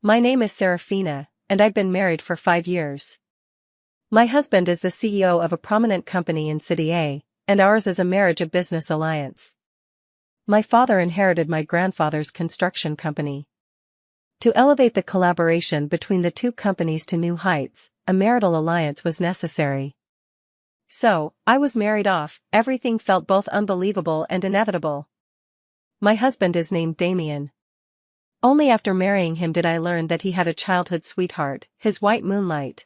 My name is Seraphina, and I've been married for 5 years. My husband is the CEO of a prominent company in City A, and ours is a marriage-a-business alliance. My father inherited my grandfather's construction company. To elevate the collaboration between the two companies to new heights, a marital alliance was necessary. So, I was married off. Everything felt both unbelievable and inevitable. My husband is named Damian. Only after marrying him did I learn that he had a childhood sweetheart, his white moonlight.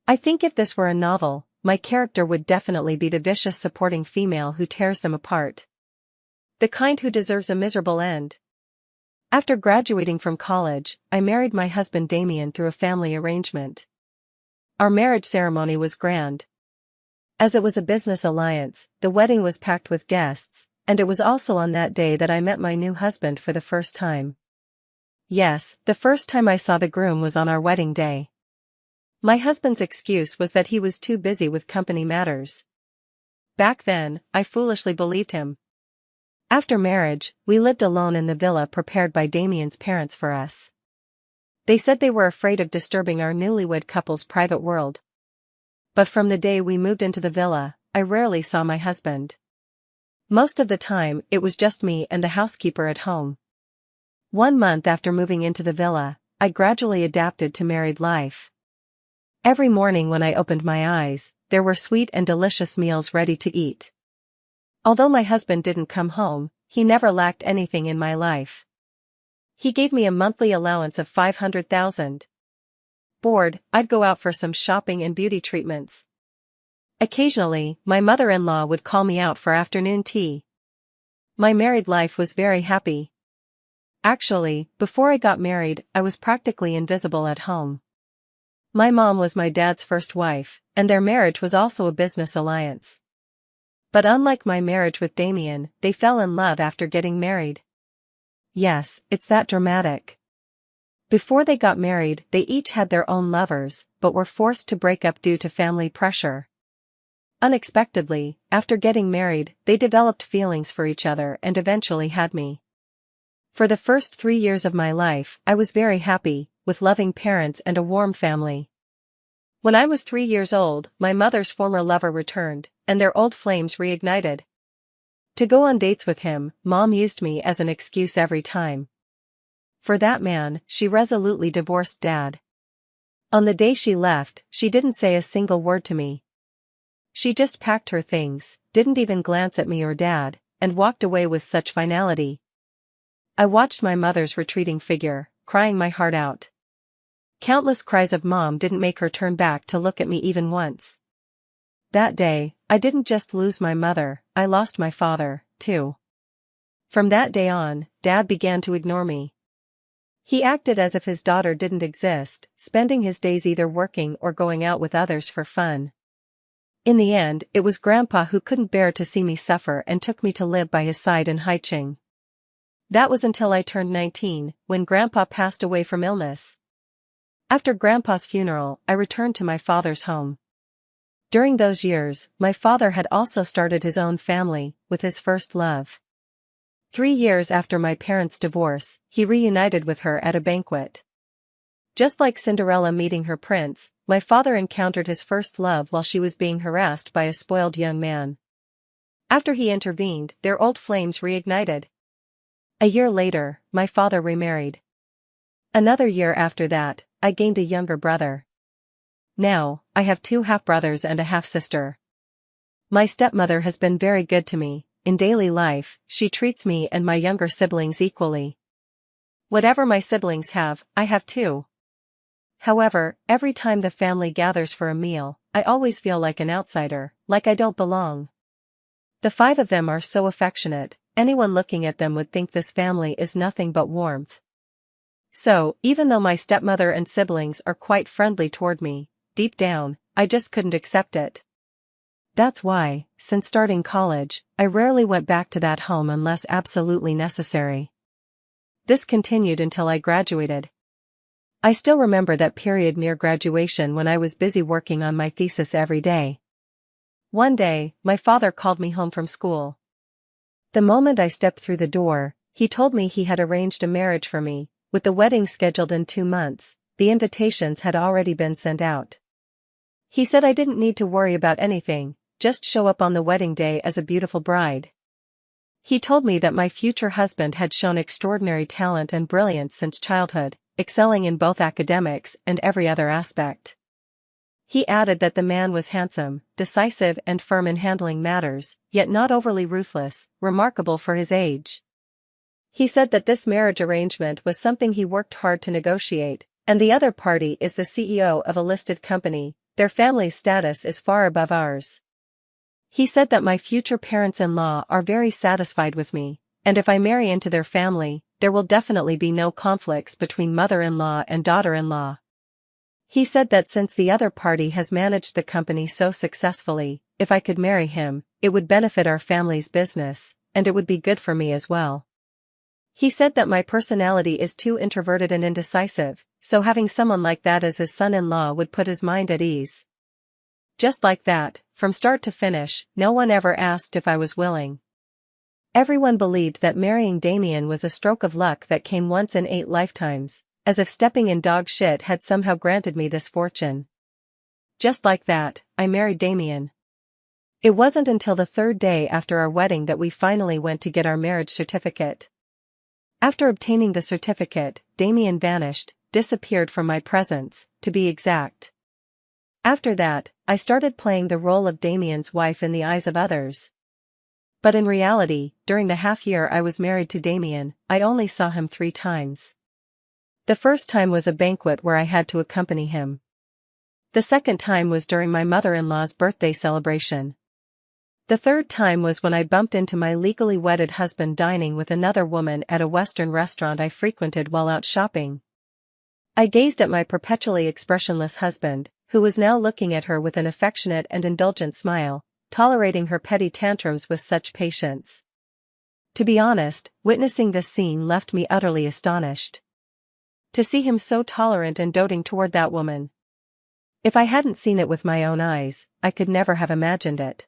I think if this were a novel, my character would definitely be the vicious supporting female who tears them apart. The kind who deserves a miserable end. After graduating from college, I married my husband Damian through a family arrangement. Our marriage ceremony was grand. As it was a business alliance, the wedding was packed with guests, and it was also on that day that I met my new husband for the first time. Yes, the first time I saw the groom was on our wedding day. My husband's excuse was that he was too busy with company matters. Back then, I foolishly believed him. After marriage, we lived alone in the villa prepared by Damian's parents for us. They said they were afraid of disturbing our newlywed couple's private world. But from the day we moved into the villa, I rarely saw my husband. Most of the time, it was just me and the housekeeper at home. 1 month after moving into the villa, I gradually adapted to married life. Every morning when I opened my eyes, there were sweet and delicious meals ready to eat. Although my husband didn't come home, he never lacked anything in my life. He gave me a monthly allowance of 500,000. Bored, I'd go out for some shopping and beauty treatments. Occasionally, my mother-in-law would call me out for afternoon tea. My married life was very happy. Actually, before I got married, I was practically invisible at home. My mom was my dad's first wife, and their marriage was also a business alliance. But unlike my marriage with Damian, they fell in love after getting married. Yes, it's that dramatic. Before they got married, they each had their own lovers, but were forced to break up due to family pressure. Unexpectedly, after getting married, they developed feelings for each other and eventually had me. For the first 3 years of my life, I was very happy, with loving parents and a warm family. When I was 3 years old, my mother's former lover returned, and their old flames reignited. To go on dates with him, Mom used me as an excuse every time. For that man, she resolutely divorced Dad. On the day she left, she didn't say a single word to me. She just packed her things, didn't even glance at me or Dad, and walked away with such finality. I watched my mother's retreating figure, crying my heart out. Countless cries of Mom didn't make her turn back to look at me even once. That day, I didn't just lose my mother, I lost my father, too. From that day on, Dad began to ignore me. He acted as if his daughter didn't exist, spending his days either working or going out with others for fun. In the end, it was Grandpa who couldn't bear to see me suffer and took me to live by his side in Haicheng. That was until I turned 19, when Grandpa passed away from illness. After Grandpa's funeral, I returned to my father's home. During those years, my father had also started his own family, with his first love. 3 years after my parents' divorce, he reunited with her at a banquet. Just like Cinderella meeting her prince, my father encountered his first love while she was being harassed by a spoiled young man. After he intervened, their old flames reignited. A year later, my father remarried. Another year after that, I gained a younger brother. Now, I have 2 half-brothers and a half-sister. My stepmother has been very good to me. In daily life, she treats me and my younger siblings equally. Whatever my siblings have, I have too. However, every time the family gathers for a meal, I always feel like an outsider, like I don't belong. The 5 of them are so affectionate, anyone looking at them would think this family is nothing but warmth. So, even though my stepmother and siblings are quite friendly toward me, deep down, I just couldn't accept it. That's why, since starting college, I rarely went back to that home unless absolutely necessary. This continued until I graduated. I still remember that period near graduation when I was busy working on my thesis every day. One day, my father called me home from school. The moment I stepped through the door, he told me he had arranged a marriage for me, with the wedding scheduled in 2 months, the invitations had already been sent out. He said I didn't need to worry about anything, just show up on the wedding day as a beautiful bride. He told me that my future husband had shown extraordinary talent and brilliance since childhood, excelling in both academics and every other aspect. He added that the man was handsome, decisive and firm in handling matters, yet not overly ruthless, remarkable for his age. He said that this marriage arrangement was something he worked hard to negotiate, and the other party is the CEO of a listed company. Their family's status is far above ours. He said that my future parents-in-law are very satisfied with me, and if I marry into their family, there will definitely be no conflicts between mother-in-law and daughter-in-law. He said that since the other party has managed the company so successfully, if I could marry him, it would benefit our family's business, and it would be good for me as well. He said that my personality is too introverted and indecisive, so having someone like that as his son-in-law would put his mind at ease. Just like that, from start to finish, no one ever asked if I was willing. Everyone believed that marrying Damian was a stroke of luck that came once in 8 lifetimes, as if stepping in dog shit had somehow granted me this fortune. Just like that, I married Damian. It wasn't until the 3rd day after our wedding that we finally went to get our marriage certificate. After obtaining the certificate, Damian vanished, disappeared from my presence, to be exact. After that, I started playing the role of Damian's wife in the eyes of others. But in reality, during the half year I was married to Damian, I only saw him 3 times. The first time was a banquet where I had to accompany him. The second time was during my mother-in-law's birthday celebration. The third time was when I bumped into my legally wedded husband dining with another woman at a Western restaurant I frequented while out shopping. I gazed at my perpetually expressionless husband, who was now looking at her with an affectionate and indulgent smile, tolerating her petty tantrums with such patience. To be honest, witnessing this scene left me utterly astonished. To see him so tolerant and doting toward that woman. If I hadn't seen it with my own eyes, I could never have imagined it.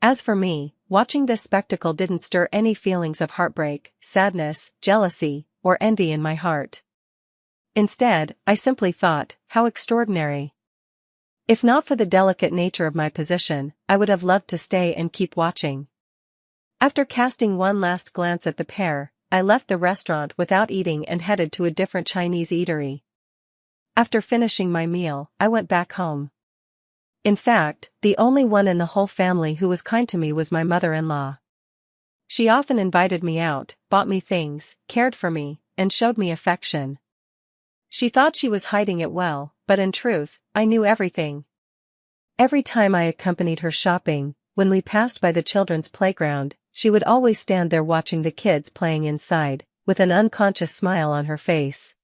As for me, watching this spectacle didn't stir any feelings of heartbreak, sadness, jealousy, or envy in my heart. Instead, I simply thought, how extraordinary. If not for the delicate nature of my position, I would have loved to stay and keep watching. After casting one last glance at the pair, I left the restaurant without eating and headed to a different Chinese eatery. After finishing my meal, I went back home. In fact, the only one in the whole family who was kind to me was my mother-in-law. She often invited me out, bought me things, cared for me, and showed me affection. She thought she was hiding it well, but in truth, I knew everything. Every time I accompanied her shopping, when we passed by the children's playground, she would always stand there watching the kids playing inside, with an unconscious smile on her face.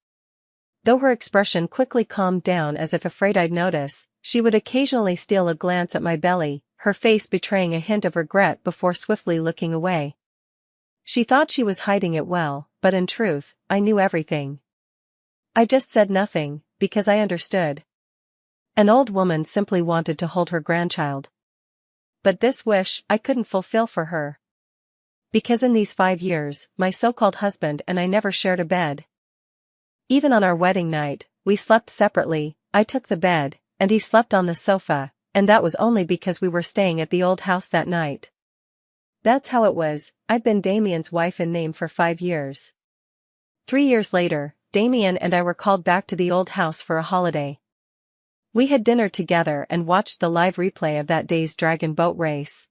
Though her expression quickly calmed down as if afraid I'd notice, she would occasionally steal a glance at my belly, her face betraying a hint of regret before swiftly looking away. She thought she was hiding it well, but in truth, I knew everything. I just said nothing, because I understood. An old woman simply wanted to hold her grandchild. But this wish I couldn't fulfill for her. Because in these 5 years, my so-called husband and I never shared a bed. Even on our wedding night, we slept separately. I took the bed, and he slept on the sofa, and that was only because we were staying at the old house that night. That's how it was. I'd been Damian's wife in name for 5 years. 3 years later, Damian and I were called back to the old house for a holiday. We had dinner together and watched the live replay of that day's dragon boat race.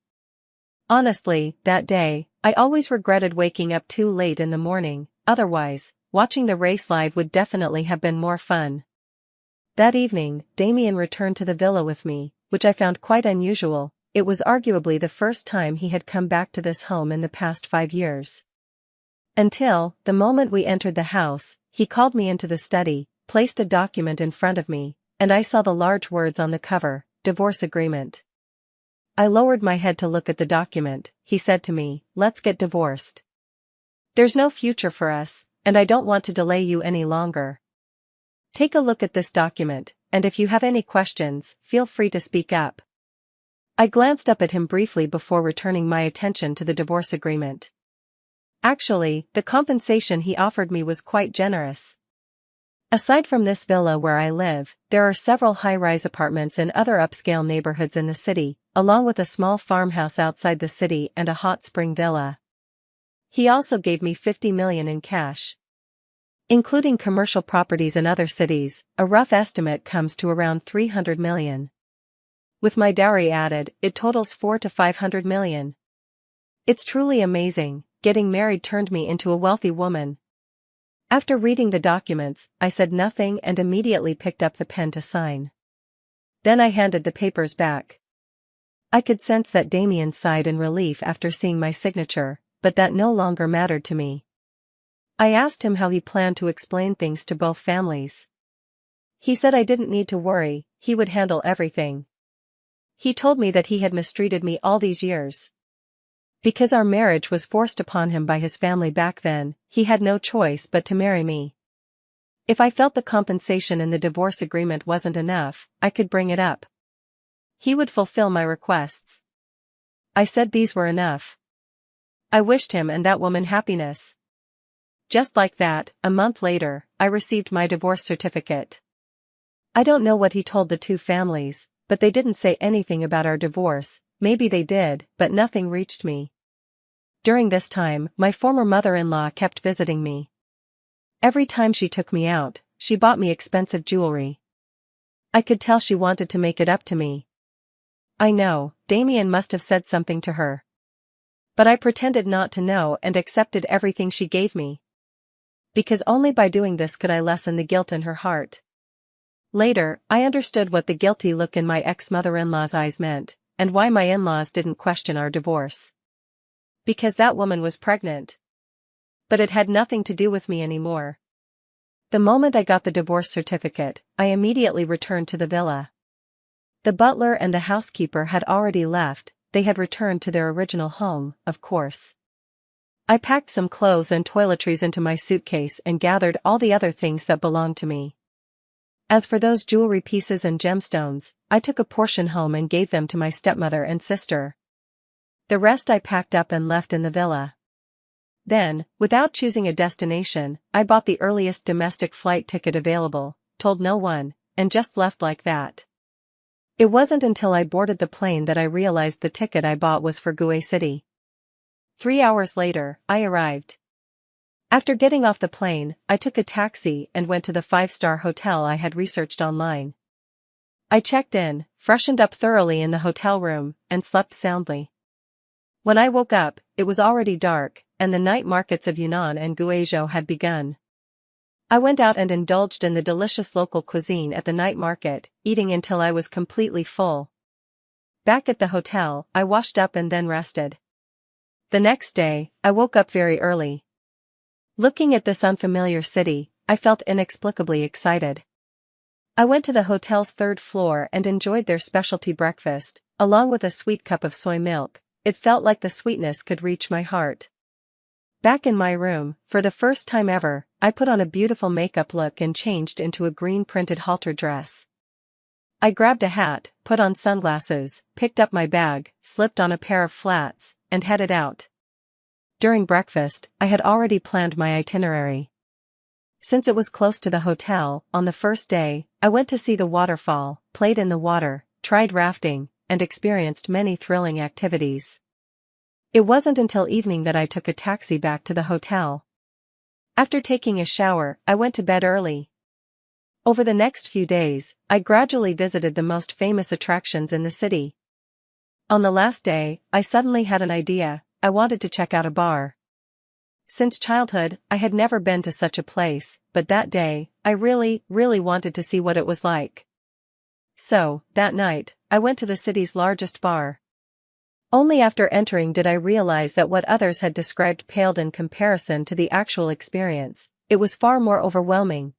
Honestly, that day, I always regretted waking up too late in the morning, otherwise, watching the race live would definitely have been more fun. That evening, Damian returned to the villa with me, which I found quite unusual. It was arguably the first time he had come back to this home in the past 5 years. Until, the moment we entered the house, he called me into the study, placed a document in front of me, and I saw the large words on the cover, divorce agreement. I lowered my head to look at the document. He said to me, "Let's get divorced. There's no future for us, and I don't want to delay you any longer. Take a look at this document, and if you have any questions, feel free to speak up." I glanced up at him briefly before returning my attention to the divorce agreement. Actually, the compensation he offered me was quite generous. Aside from this villa where I live, there are several high-rise apartments in other upscale neighborhoods in the city, along with a small farmhouse outside the city and a hot spring villa. He also gave me $50 million in cash. Including commercial properties in other cities, a rough estimate comes to around $300 million. With my dowry added, it totals $400 to $500 million. It's truly amazing. Getting married turned me into a wealthy woman. After reading the documents, I said nothing and immediately picked up the pen to sign. Then I handed the papers back. I could sense that Damian sighed in relief after seeing my signature, but that no longer mattered to me. I asked him how he planned to explain things to both families. He said I didn't need to worry, he would handle everything. He told me that he had mistreated me all these years. Because our marriage was forced upon him by his family back then, he had no choice but to marry me. If I felt the compensation in the divorce agreement wasn't enough, I could bring it up. He would fulfill my requests. I said these were enough. I wished him and that woman happiness. Just like that, a month later, I received my divorce certificate. I don't know what he told the two families, but they didn't say anything about our divorce. Maybe they did, but nothing reached me. During this time, my former mother-in-law kept visiting me. Every time she took me out, she bought me expensive jewelry. I could tell she wanted to make it up to me. I know, Damian must have said something to her. But I pretended not to know and accepted everything she gave me. Because only by doing this could I lessen the guilt in her heart. Later, I understood what the guilty look in my ex-mother-in-law's eyes meant, and why my in-laws didn't question our divorce. Because that woman was pregnant. But it had nothing to do with me anymore. The moment I got the divorce certificate, I immediately returned to the villa. The butler and the housekeeper had already left, they had returned to their original home, of course. I packed some clothes and toiletries into my suitcase and gathered all the other things that belonged to me. As for those jewelry pieces and gemstones, I took a portion home and gave them to my stepmother and sister. The rest I packed up and left in the villa. Then, without choosing a destination, I bought the earliest domestic flight ticket available, told no one, and just left like that. It wasn't until I boarded the plane that I realized the ticket I bought was for Gue City. 3 hours later, I arrived. After getting off the plane, I took a taxi and went to the 5-star hotel I had researched online. I checked in, freshened up thoroughly in the hotel room, and slept soundly. When I woke up, it was already dark, and the night markets of Yunnan and Guizhou had begun. I went out and indulged in the delicious local cuisine at the night market, eating until I was completely full. Back at the hotel, I washed up and then rested. The next day, I woke up very early. Looking at this unfamiliar city, I felt inexplicably excited. I went to the hotel's 3rd floor and enjoyed their specialty breakfast, along with a sweet cup of soy milk. It felt like the sweetness could reach my heart. Back in my room, for the first time ever, I put on a beautiful makeup look and changed into a green printed halter dress. I grabbed a hat, put on sunglasses, picked up my bag, slipped on a pair of flats, and headed out. During breakfast, I had already planned my itinerary. Since it was close to the hotel, on the first day, I went to see the waterfall, played in the water, tried rafting, and experienced many thrilling activities. It wasn't until evening that I took a taxi back to the hotel. After taking a shower, I went to bed early. Over the next few days, I gradually visited the most famous attractions in the city. On the last day, I suddenly had an idea. I wanted to check out a bar. Since childhood, I had never been to such a place, but that day, I really wanted to see what it was like. So, that night, I went to the city's largest bar. Only after entering did I realize that what others had described paled in comparison to the actual experience. It was far more overwhelming.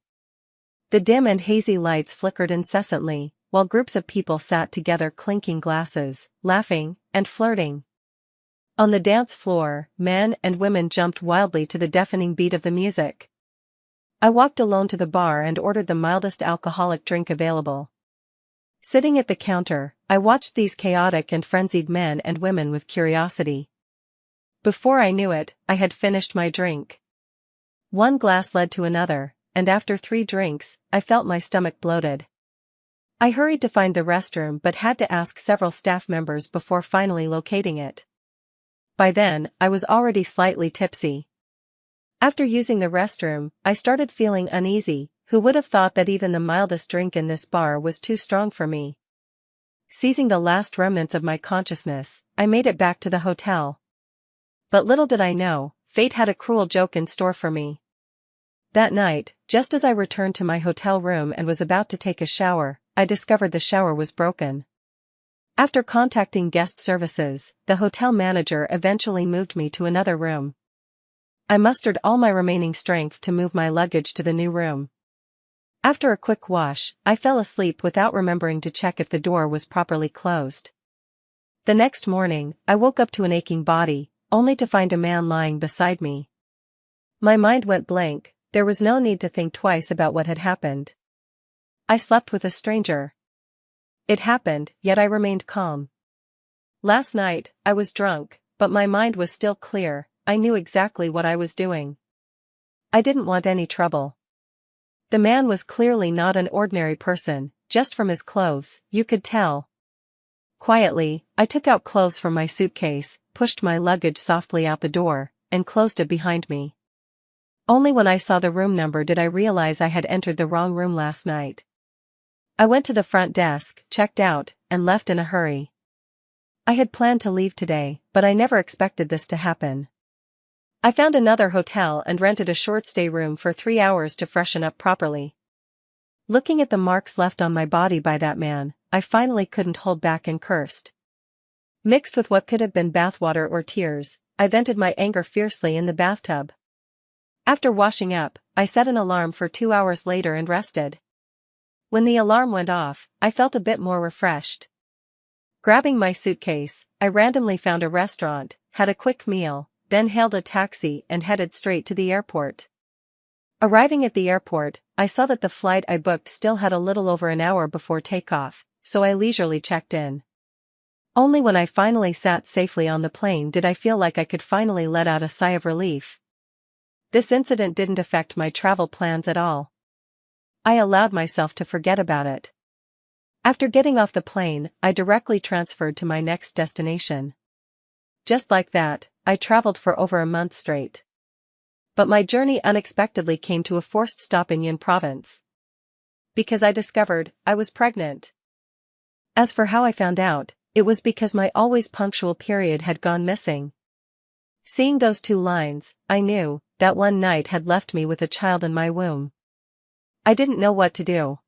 The dim and hazy lights flickered incessantly, while groups of people sat together clinking glasses, laughing, and flirting. On the dance floor, men and women jumped wildly to the deafening beat of the music. I walked alone to the bar and ordered the mildest alcoholic drink available. Sitting at the counter, I watched these chaotic and frenzied men and women with curiosity. Before I knew it, I had finished my drink. One glass led to another, and after 3 drinks, I felt my stomach bloated. I hurried to find the restroom but had to ask several staff members before finally locating it. By then, I was already slightly tipsy. After using the restroom, I started feeling uneasy. Who would have thought that even the mildest drink in this bar was too strong for me? Seizing the last remnants of my consciousness, I made it back to the hotel. But little did I know, fate had a cruel joke in store for me. That night, just as I returned to my hotel room and was about to take a shower, I discovered the shower was broken. After contacting guest services, the hotel manager eventually moved me to another room. I mustered all my remaining strength to move my luggage to the new room. After a quick wash, I fell asleep without remembering to check if the door was properly closed. The next morning, I woke up to an aching body, only to find a man lying beside me. My mind went blank. There was no need to think twice about what had happened. I slept with a stranger. It happened, yet I remained calm. Last night, I was drunk, but my mind was still clear. I knew exactly what I was doing. I didn't want any trouble. The man was clearly not an ordinary person, just from his clothes, you could tell. Quietly, I took out clothes from my suitcase, pushed my luggage softly out the door, and closed it behind me. Only when I saw the room number did I realize I had entered the wrong room last night. I went to the front desk, checked out, and left in a hurry. I had planned to leave today, but I never expected this to happen. I found another hotel and rented a short-stay room for 3 hours to freshen up properly. Looking at the marks left on my body by that man, I finally couldn't hold back and cursed. Mixed with what could have been bathwater or tears, I vented my anger fiercely in the bathtub. After washing up, I set an alarm for 2 hours later and rested. When the alarm went off, I felt a bit more refreshed. Grabbing my suitcase, I randomly found a restaurant, had a quick meal, then hailed a taxi and headed straight to the airport. Arriving at the airport, I saw that the flight I booked still had a little over an hour before takeoff, so I leisurely checked in. Only when I finally sat safely on the plane did I feel like I could finally let out a sigh of relief. This incident didn't affect my travel plans at all. I allowed myself to forget about it. After getting off the plane, I directly transferred to my next destination. Just like that, I traveled for over a month straight. But my journey unexpectedly came to a forced stop in Yin province. Because I discovered I was pregnant. As for how I found out, it was because my always punctual period had gone missing. Seeing those 2 lines, I knew that one night had left me with a child in my womb. I didn't know what to do.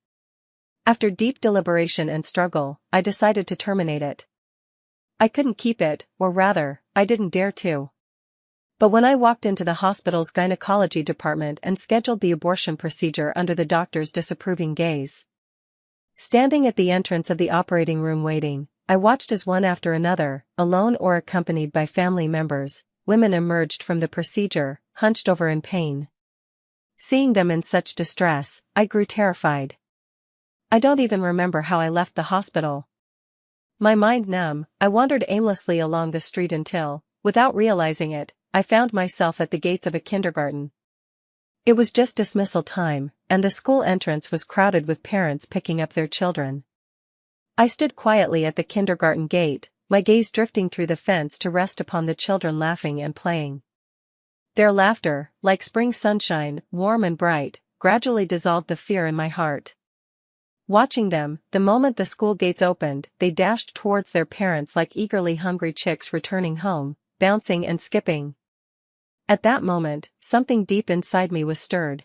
After deep deliberation and struggle, I decided to terminate it. I couldn't keep it, or rather, I didn't dare to. But when I walked into the hospital's gynecology department and scheduled the abortion procedure under the doctor's disapproving gaze. Standing at the entrance of the operating room waiting, I watched as one after another, alone or accompanied by family members, women emerged from the procedure, hunched over in pain. Seeing them in such distress, I grew terrified. I don't even remember how I left the hospital. My mind numb, I wandered aimlessly along the street until, without realizing it, I found myself at the gates of a kindergarten. It was just dismissal time, and the school entrance was crowded with parents picking up their children. I stood quietly at the kindergarten gate, my gaze drifting through the fence to rest upon the children laughing and playing. Their laughter, like spring sunshine, warm and bright, gradually dissolved the fear in my heart. Watching them, the moment the school gates opened, they dashed towards their parents like eagerly hungry chicks returning home, bouncing and skipping. At that moment, something deep inside me was stirred.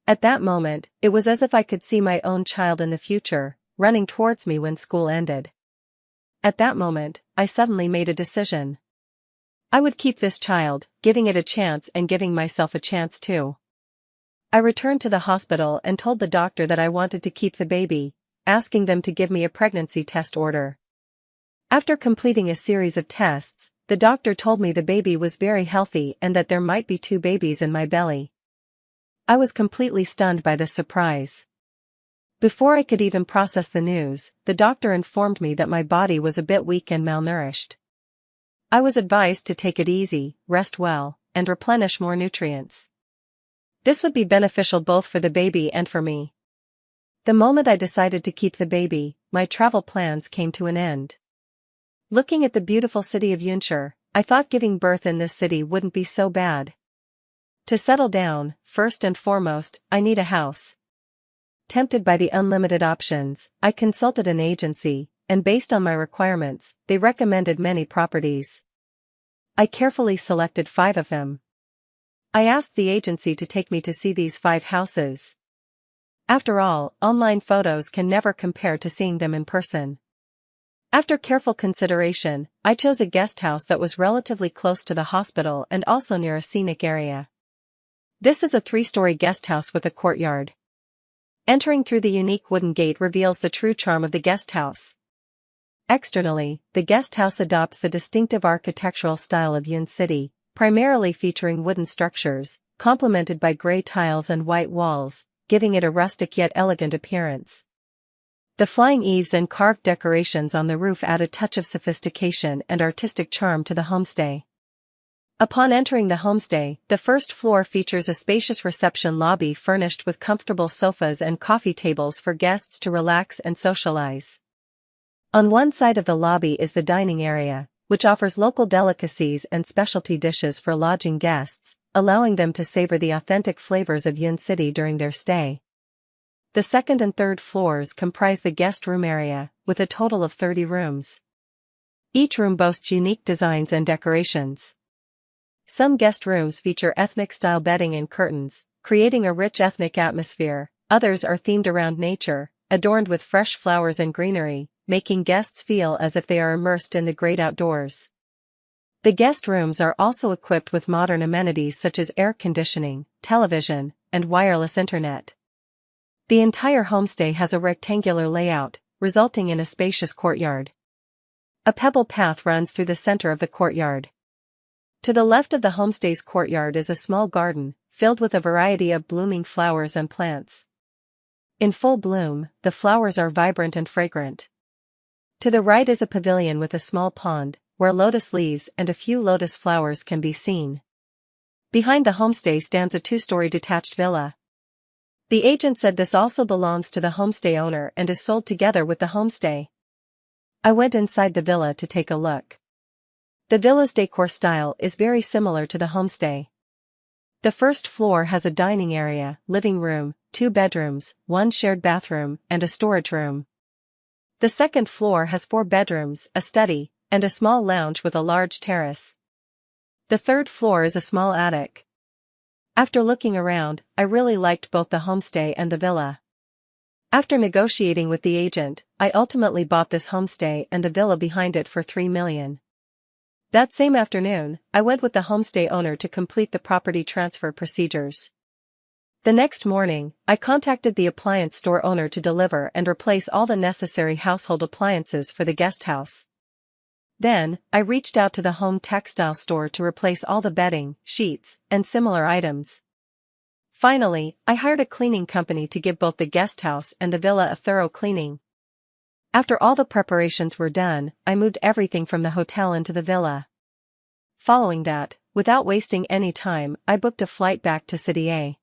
At that moment, it was as if I could see my own child in the future, running towards me when school ended. At that moment, I suddenly made a decision. I would keep this child, giving it a chance and giving myself a chance too. I returned to the hospital and told the doctor that I wanted to keep the baby, asking them to give me a pregnancy test order. After completing a series of tests, the doctor told me the baby was very healthy and that there might be 2 babies in my belly. I was completely stunned by this surprise. Before I could even process the news, the doctor informed me that my body was a bit weak and malnourished. I was advised to take it easy, rest well, and replenish more nutrients. This would be beneficial both for the baby and for me. The moment I decided to keep the baby, my travel plans came to an end. Looking at the beautiful city of Yunshur, I thought giving birth in this city wouldn't be so bad. To settle down, first and foremost, I need a house. Tempted by the unlimited options, I consulted an agency, and based on my requirements, they recommended many properties. I carefully selected 5 of them. I asked the agency to take me to see these 5 houses. After all, online photos can never compare to seeing them in person. After careful consideration, I chose a guest house that was relatively close to the hospital and also near a scenic area. This is a 3-story guest house with a courtyard. Entering through the unique wooden gate reveals the true charm of the guest house. Externally, the guest house adopts the distinctive architectural style of Yun City, primarily featuring wooden structures, complemented by gray tiles and white walls, giving it a rustic yet elegant appearance. The flying eaves and carved decorations on the roof add a touch of sophistication and artistic charm to the homestay. Upon entering the homestay, the first floor features a spacious reception lobby furnished with comfortable sofas and coffee tables for guests to relax and socialize. On one side of the lobby is the dining area, which offers local delicacies and specialty dishes for lodging guests, allowing them to savor the authentic flavors of Yun City during their stay. The second and third floors comprise the guest room area, with a total of 30 rooms. Each room boasts unique designs and decorations. Some guest rooms feature ethnic-style bedding and curtains, creating a rich ethnic atmosphere. Others are themed around nature, adorned with fresh flowers and greenery, making guests feel as if they are immersed in the great outdoors. The guest rooms are also equipped with modern amenities such as air conditioning, television, and wireless internet. The entire homestay has a rectangular layout, resulting in a spacious courtyard. A pebble path runs through the center of the courtyard. To the left of the homestay's courtyard is a small garden, filled with a variety of blooming flowers and plants. In full bloom, the flowers are vibrant and fragrant. To the right is a pavilion with a small pond, where lotus leaves and a few lotus flowers can be seen. Behind the homestay stands a 2-story detached villa. The agent said this also belongs to the homestay owner and is sold together with the homestay. I went inside the villa to take a look. The villa's decor style is very similar to the homestay. The first floor has a dining area, living room, 2 bedrooms, 1 shared bathroom, and a storage room. The second floor has 4 bedrooms, a study, and a small lounge with a large terrace. The third floor is a small attic. After looking around, I really liked both the homestay and the villa. After negotiating with the agent, I ultimately bought this homestay and the villa behind it for $3 million. That same afternoon, I went with the homestay owner to complete the property transfer procedures. The next morning, I contacted the appliance store owner to deliver and replace all the necessary household appliances for the guest house. Then, I reached out to the home textile store to replace all the bedding, sheets, and similar items. Finally, I hired a cleaning company to give both the guest house and the villa a thorough cleaning. After all the preparations were done, I moved everything from the hotel into the villa. Following that, without wasting any time, I booked a flight back to City A.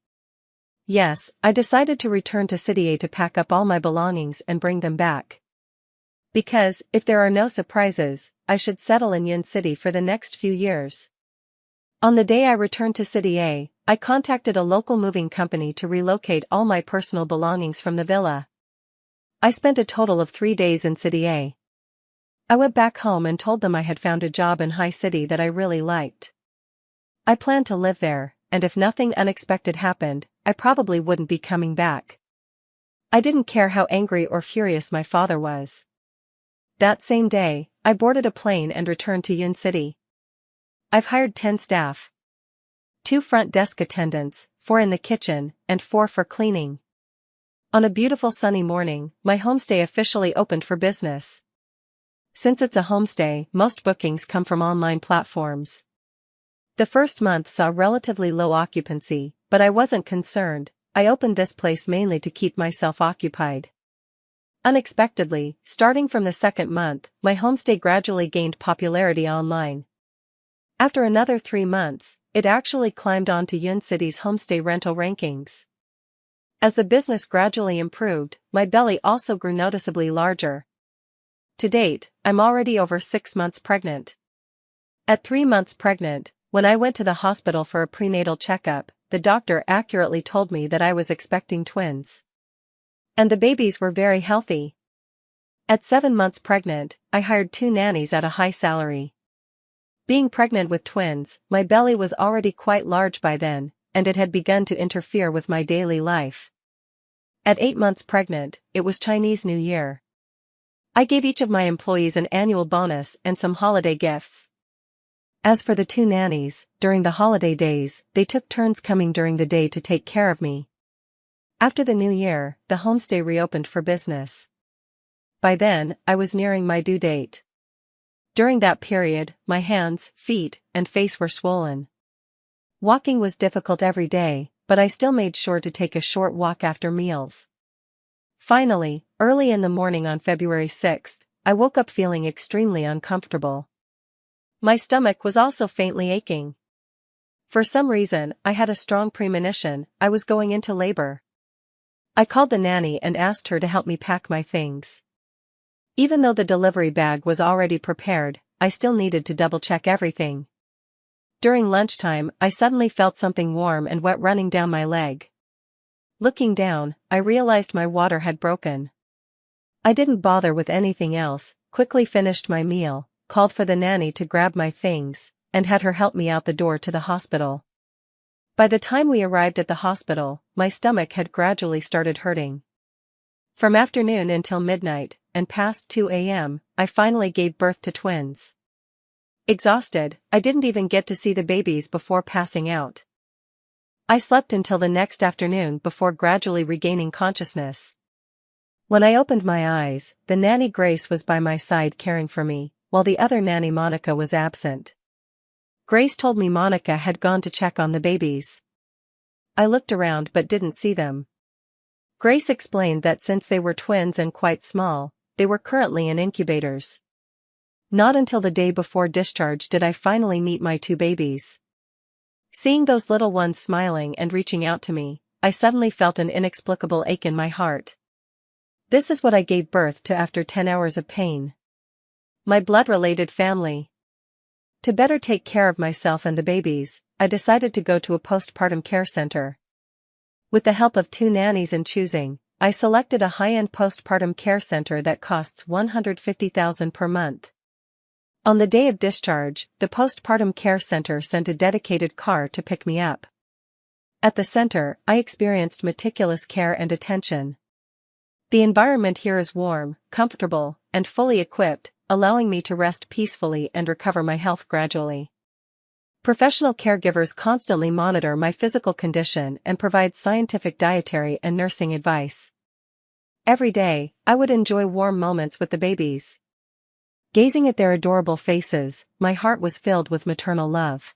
Yes, I decided to return to City A to pack up all my belongings and bring them back. Because, if there are no surprises, I should settle in Yun City for the next few years. On the day I returned to City A, I contacted a local moving company to relocate all my personal belongings from the villa. I spent a total of 3 days in City A. I went back home and told them I had found a job in High City that I really liked. I planned to live there, and if nothing unexpected happened, I probably wouldn't be coming back. I didn't care how angry or furious my father was. That same day, I boarded a plane and returned to Yun City. I've hired 10 staff. 2 front desk attendants, 4 in the kitchen, and 4 for cleaning. On a beautiful sunny morning, my homestay officially opened for business. Since it's a homestay, most bookings come from online platforms. The first month saw relatively low occupancy, but I wasn't concerned. I opened this place mainly to keep myself occupied. Unexpectedly, starting from the second month, my homestay gradually gained popularity online. After another 3 months, it actually climbed onto Yun City's homestay rental rankings. As the business gradually improved, my belly also grew noticeably larger. To date, I'm already over 6 months pregnant. At 3 months pregnant, when I went to the hospital for a prenatal checkup, the doctor accurately told me that I was expecting twins. And the babies were very healthy. At 7 months pregnant, I hired 2 nannies at a high salary. Being pregnant with twins, my belly was already quite large by then, and it had begun to interfere with my daily life. At 8 months pregnant, it was Chinese New Year. I gave each of my employees an annual bonus and some holiday gifts. As for the 2 nannies, during the holiday days, they took turns coming during the day to take care of me. After the new year, the homestay reopened for business. By then, I was nearing my due date. During that period, my hands, feet, and face were swollen. Walking was difficult every day, but I still made sure to take a short walk after meals. Finally, early in the morning on February 6th, I woke up feeling extremely uncomfortable. My stomach was also faintly aching. For some reason, I had a strong premonition I was going into labor. I called the nanny and asked her to help me pack my things. Even though the delivery bag was already prepared, I still needed to double-check everything. During lunchtime, I suddenly felt something warm and wet running down my leg. Looking down, I realized my water had broken. I didn't bother with anything else, quickly finished my meal, called for the nanny to grab my things, and had her help me out the door to the hospital. By the time we arrived at the hospital, my stomach had gradually started hurting. From afternoon until midnight, and past 2 a.m., I finally gave birth to twins. Exhausted, I didn't even get to see the babies before passing out. I slept until the next afternoon before gradually regaining consciousness. When I opened my eyes, the nanny Grace was by my side caring for me, while the other nanny Monica was absent. Grace told me Monica had gone to check on the babies. I looked around but didn't see them. Grace explained that since they were twins and quite small, they were currently in incubators. Not until the day before discharge did I finally meet my 2 babies. Seeing those little ones smiling and reaching out to me, I suddenly felt an inexplicable ache in my heart. This is what I gave birth to after 10 hours of pain. My blood-related family. To better take care of myself and the babies, I decided to go to a postpartum care center. With the help of 2 nannies in choosing, I selected a high-end postpartum care center that costs $150,000 per month. On the day of discharge, the postpartum care center sent a dedicated car to pick me up. At the center, I experienced meticulous care and attention. The environment here is warm, comfortable, and fully equipped, allowing me to rest peacefully and recover my health gradually. Professional caregivers constantly monitor my physical condition and provide scientific dietary and nursing advice. Every day, I would enjoy warm moments with the babies. Gazing at their adorable faces, my heart was filled with maternal love.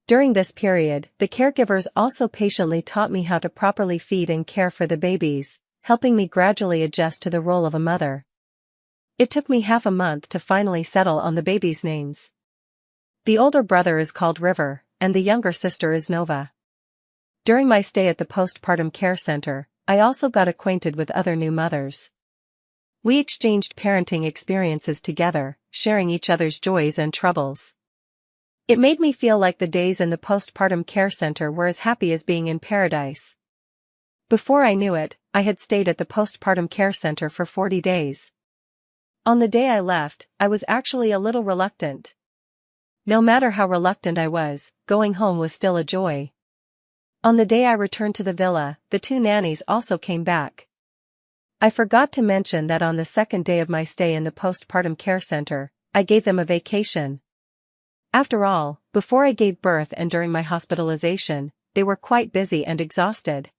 During this period, the caregivers also patiently taught me how to properly feed and care for the babies, helping me gradually adjust to the role of a mother. It took me half a month to finally settle on the babies' names. The older brother is called River, and the younger sister is Nova. During my stay at the postpartum care center, I also got acquainted with other new mothers. We exchanged parenting experiences together, sharing each other's joys and troubles. It made me feel like the days in the postpartum care center were as happy as being in paradise. Before I knew it, I had stayed at the postpartum care center for 40 days. On the day I left, I was actually a little reluctant. No matter how reluctant I was, going home was still a joy. On the day I returned to the villa, the 2 nannies also came back. I forgot to mention that on the second day of my stay in the postpartum care center, I gave them a vacation. After all, before I gave birth and during my hospitalization, they were quite busy and exhausted.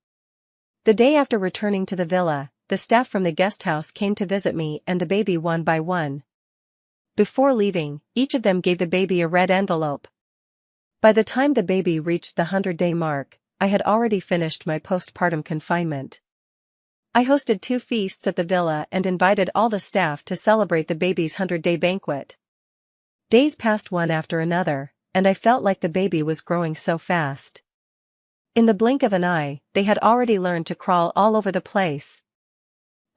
The day after returning to the villa, the staff from the guest house came to visit me and the baby one by one. Before leaving, each of them gave the baby a red envelope. By the time the baby reached the 100-day mark, I had already finished my postpartum confinement. I hosted 2 feasts at the villa and invited all the staff to celebrate the baby's 100-day banquet. Days passed one after another, and I felt like the baby was growing so fast. In the blink of an eye, they had already learned to crawl all over the place.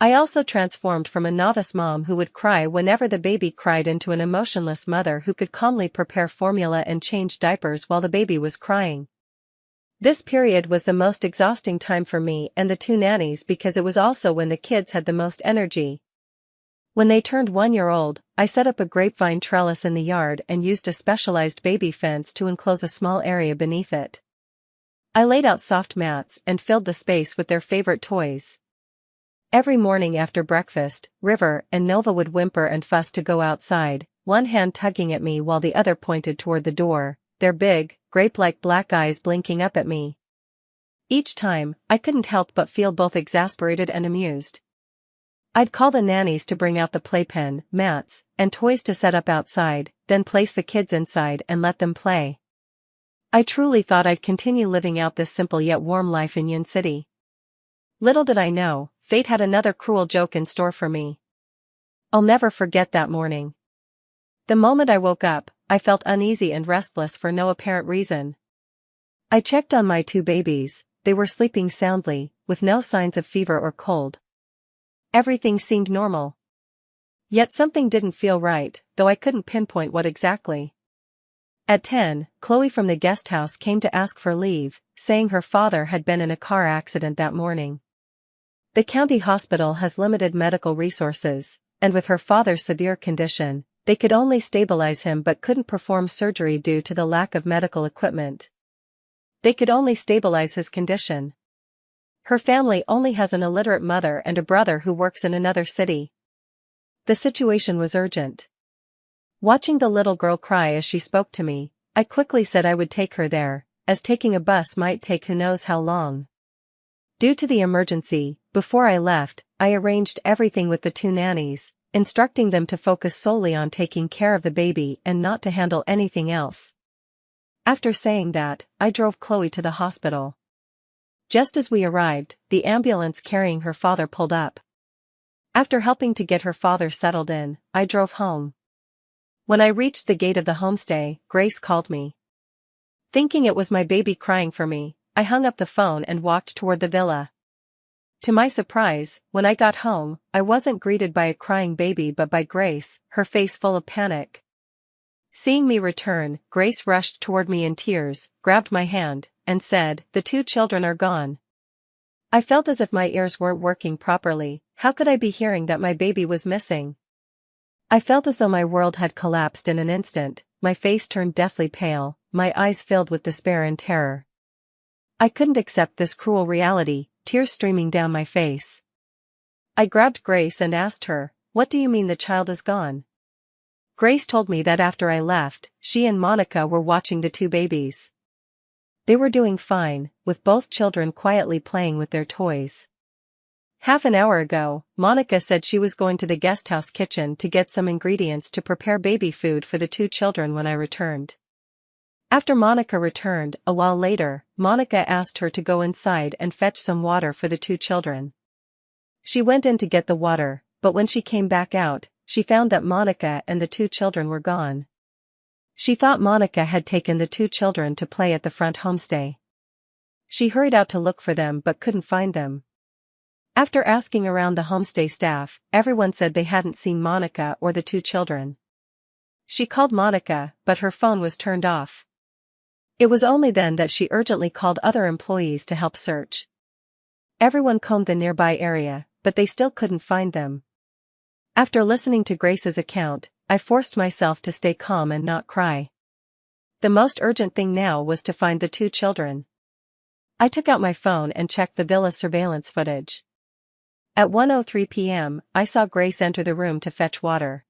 I also transformed from a novice mom who would cry whenever the baby cried into an emotionless mother who could calmly prepare formula and change diapers while the baby was crying. This period was the most exhausting time for me and the two nannies because it was also when the kids had the most energy. When they turned 1-year-old, I set up a grapevine trellis in the yard and used a specialized baby fence to enclose a small area beneath it. I laid out soft mats and filled the space with their favorite toys. Every morning after breakfast, River and Nova would whimper and fuss to go outside, one hand tugging at me while the other pointed toward the door, their big, grape-like black eyes blinking up at me. Each time, I couldn't help but feel both exasperated and amused. I'd call the nannies to bring out the playpen, mats, and toys to set up outside, then place the kids inside and let them play. I truly thought I'd continue living out this simple yet warm life in Yun City. Little did I know, fate had another cruel joke in store for me. I'll never forget that morning. The moment I woke up, I felt uneasy and restless for no apparent reason. I checked on my two babies. They were sleeping soundly, with no signs of fever or cold. Everything seemed normal. Yet something didn't feel right, though I couldn't pinpoint what exactly. At 10, Chloe from the guest house came to ask for leave, saying her father had been in a car accident that morning. The county hospital has limited medical resources, and with her father's severe condition, they could only stabilize him but couldn't perform surgery due to the lack of medical equipment. They could only stabilize his condition. Her family only has an illiterate mother and a brother who works in another city. The situation was urgent. Watching the little girl cry as she spoke to me, I quickly said I would take her there, as taking a bus might take who knows how long. Due to the emergency, before I left, I arranged everything with the two nannies, instructing them to focus solely on taking care of the baby and not to handle anything else. After saying that, I drove Chloe to the hospital. Just as we arrived, the ambulance carrying her father pulled up. After helping to get her father settled in, I drove home. When I reached the gate of the homestay, Grace called me. Thinking it was my baby crying for me, I hung up the phone and walked toward the villa. To my surprise, when I got home, I wasn't greeted by a crying baby but by Grace, her face full of panic. Seeing me return, Grace rushed toward me in tears, grabbed my hand, and said, "The two children are gone." I felt as if my ears weren't working properly. How could I be hearing that my baby was missing? I felt as though my world had collapsed in an instant, my face turned deathly pale, my eyes filled with despair and terror. I couldn't accept this cruel reality, tears streaming down my face. I grabbed Grace and asked her, "What do you mean the child is gone?" Grace told me that after I left, she and Monica were watching the two babies. They were doing fine, with both children quietly playing with their toys. Half an hour ago, Monica said she was going to the guesthouse kitchen to get some ingredients to prepare baby food for the two children when I returned. After Monica returned, a while later, Monica asked her to go inside and fetch some water for the two children. She went in to get the water, but when she came back out, she found that Monica and the two children were gone. She thought Monica had taken the two children to play at the front homestay. She hurried out to look for them but couldn't find them. After asking around the homestay staff, everyone said they hadn't seen Monica or the two children. She called Monica, but her phone was turned off. It was only then that she urgently called other employees to help search. Everyone combed the nearby area, but they still couldn't find them. After listening to Grace's account, I forced myself to stay calm and not cry. The most urgent thing now was to find the two children. I took out my phone and checked the villa's surveillance footage. At 1:03 p.m., I saw Grace enter the room to fetch water.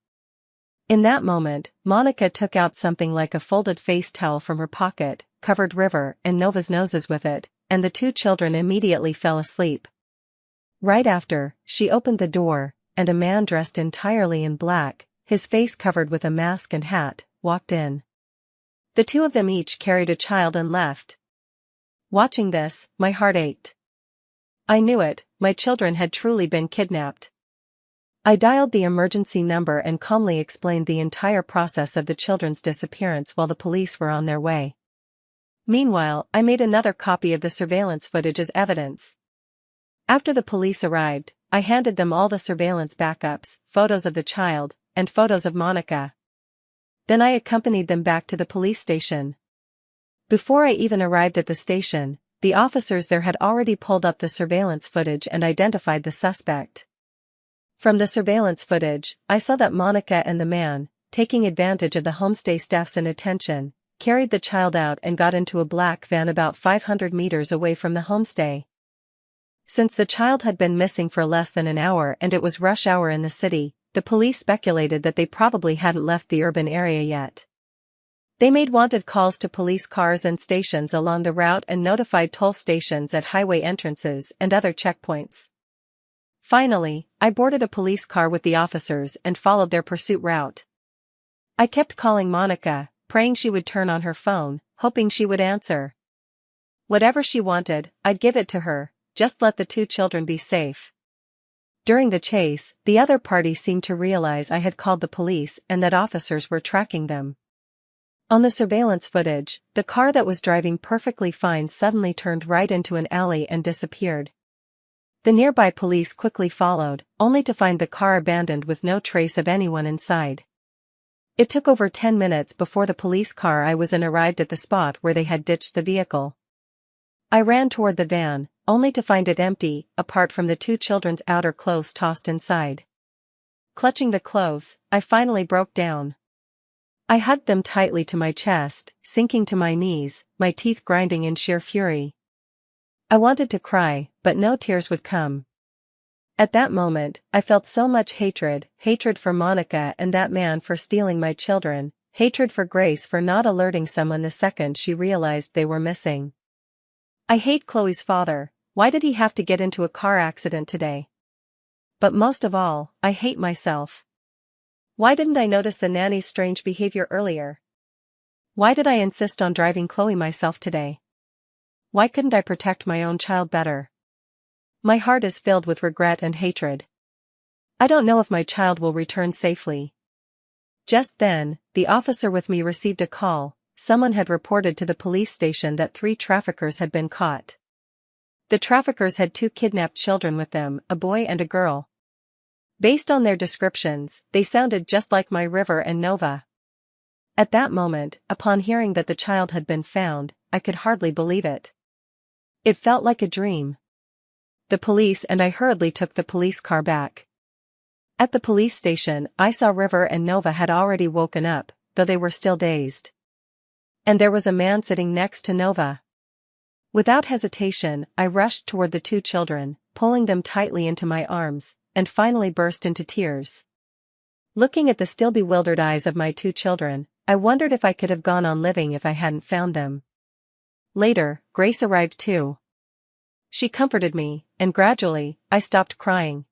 In that moment, Monica took out something like a folded face towel from her pocket, covered River and Nova's noses with it, and the two children immediately fell asleep. Right after, she opened the door, and a man dressed entirely in black, his face covered with a mask and hat, walked in. The two of them each carried a child and left. Watching this, my heart ached. I knew it, my children had truly been kidnapped. I dialed the emergency number and calmly explained the entire process of the children's disappearance while the police were on their way. Meanwhile, I made another copy of the surveillance footage as evidence. After the police arrived, I handed them all the surveillance backups, photos of the child, and photos of Monica. Then I accompanied them back to the police station. Before I even arrived at the station, the officers there had already pulled up the surveillance footage and identified the suspect. From the surveillance footage, I saw that Monica and the man, taking advantage of the homestay staff's inattention, carried the child out and got into a black van about 500 meters away from the homestay. Since the child had been missing for less than an hour and it was rush hour in the city, the police speculated that they probably hadn't left the urban area yet. They made wanted calls to police cars and stations along the route and notified toll stations at highway entrances and other checkpoints. Finally, I boarded a police car with the officers and followed their pursuit route. I kept calling Monica, praying she would turn on her phone, hoping she would answer. Whatever she wanted, I'd give it to her, just let the two children be safe. During the chase, the other party seemed to realize I had called the police and that officers were tracking them. On the surveillance footage, the car that was driving perfectly fine suddenly turned right into an alley and disappeared. The nearby police quickly followed, only to find the car abandoned with no trace of anyone inside. It took over 10 minutes before the police car I was in arrived at the spot where they had ditched the vehicle. I ran toward the van, only to find it empty, apart from the two children's outer clothes tossed inside. Clutching the clothes, I finally broke down. I hugged them tightly to my chest, sinking to my knees, my teeth grinding in sheer fury. I wanted to cry, but no tears would come. At that moment, I felt so much hatred for Monica and that man for stealing my children, hatred for Grace for not alerting someone the second she realized they were missing. I hate Chloe's father. Why did he have to get into a car accident today? But most of all, I hate myself. Why didn't I notice the nanny's strange behavior earlier? Why did I insist on driving Chloe myself today? Why couldn't I protect my own child better? My heart is filled with regret and hatred. I don't know if my child will return safely. Just then, the officer with me received a call. Someone had reported to the police station that 3 traffickers had been caught. The traffickers had 2 kidnapped children with them, a boy and a girl. Based on their descriptions, they sounded just like my River and Nova. At that moment, upon hearing that the child had been found, I could hardly believe it. It felt like a dream. The police and I hurriedly took the police car back. At the police station, I saw River and Nova had already woken up, though they were still dazed. And there was a man sitting next to Nova. Without hesitation, I rushed toward the 2 children, pulling them tightly into my arms, and finally burst into tears. Looking at the still bewildered eyes of my 2 children, I wondered if I could have gone on living if I hadn't found them. Later, Grace arrived too. She comforted me, and gradually, I stopped crying.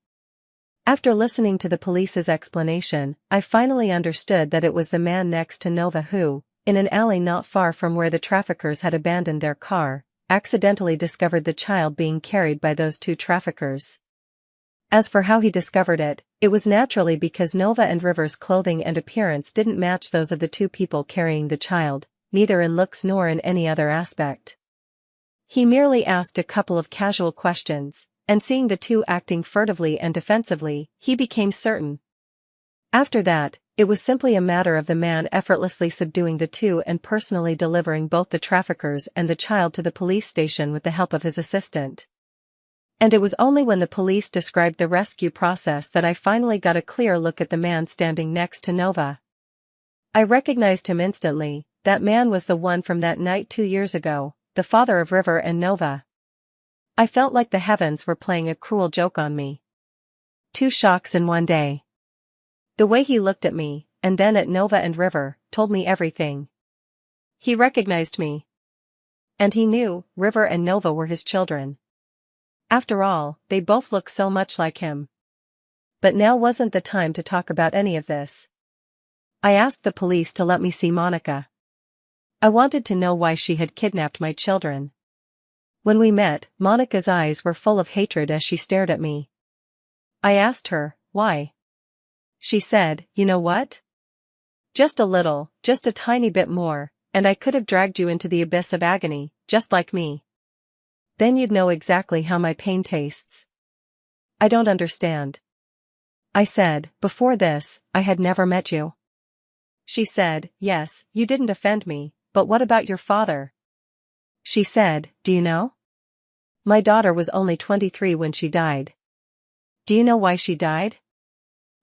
After listening to the police's explanation, I finally understood that it was the man next to Nova who, in an alley not far from where the traffickers had abandoned their car, accidentally discovered the child being carried by those 2 traffickers. As for how he discovered it, it was naturally because Nova and River's clothing and appearance didn't match those of the 2 people carrying the child, neither in looks nor in any other aspect. He merely asked a couple of casual questions, and seeing the 2 acting furtively and defensively, he became certain. After that, it was simply a matter of the man effortlessly subduing the 2 and personally delivering both the traffickers and the child to the police station with the help of his assistant. And it was only when the police described the rescue process that I finally got a clear look at the man standing next to Nova. I recognized him instantly. That man was the one from that night 2 years ago, the father of River and Nova. I felt like the heavens were playing a cruel joke on me. 2 shocks in one day. The way he looked at me, and then at Nova and River, told me everything. He recognized me. And he knew River and Nova were his children. After all, they both looked so much like him. But now wasn't the time to talk about any of this. I asked the police to let me see Monica. I wanted to know why she had kidnapped my children. When we met, Monica's eyes were full of hatred as she stared at me. I asked her, why? She said, "You know what? Just a little, just a tiny bit more, and I could have dragged you into the abyss of agony, just like me. Then you'd know exactly how my pain tastes." "I don't understand." I said, "Before this, I had never met you." She said, "Yes, you didn't offend me, but what about your father?" She said, "Do you know? My daughter was only 23 when she died." "Do you know why she died?"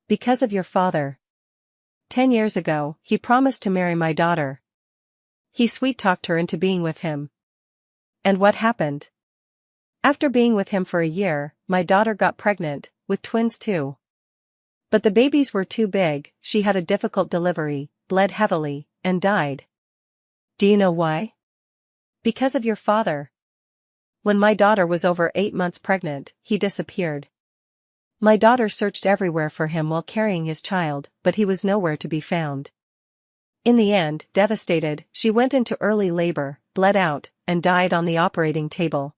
"Because of your father. 10 years ago, he promised to marry my daughter. He sweet-talked her into being with him. And what happened? After being with him for a year, my daughter got pregnant, with twins too. But the babies were too big, she had a difficult delivery, bled heavily, and died." "Do you know why?" "Because of your father. When my daughter was over 8 months pregnant, he disappeared. My daughter searched everywhere for him while carrying his child, but he was nowhere to be found. In the end, devastated, she went into early labor, bled out, and died on the operating table.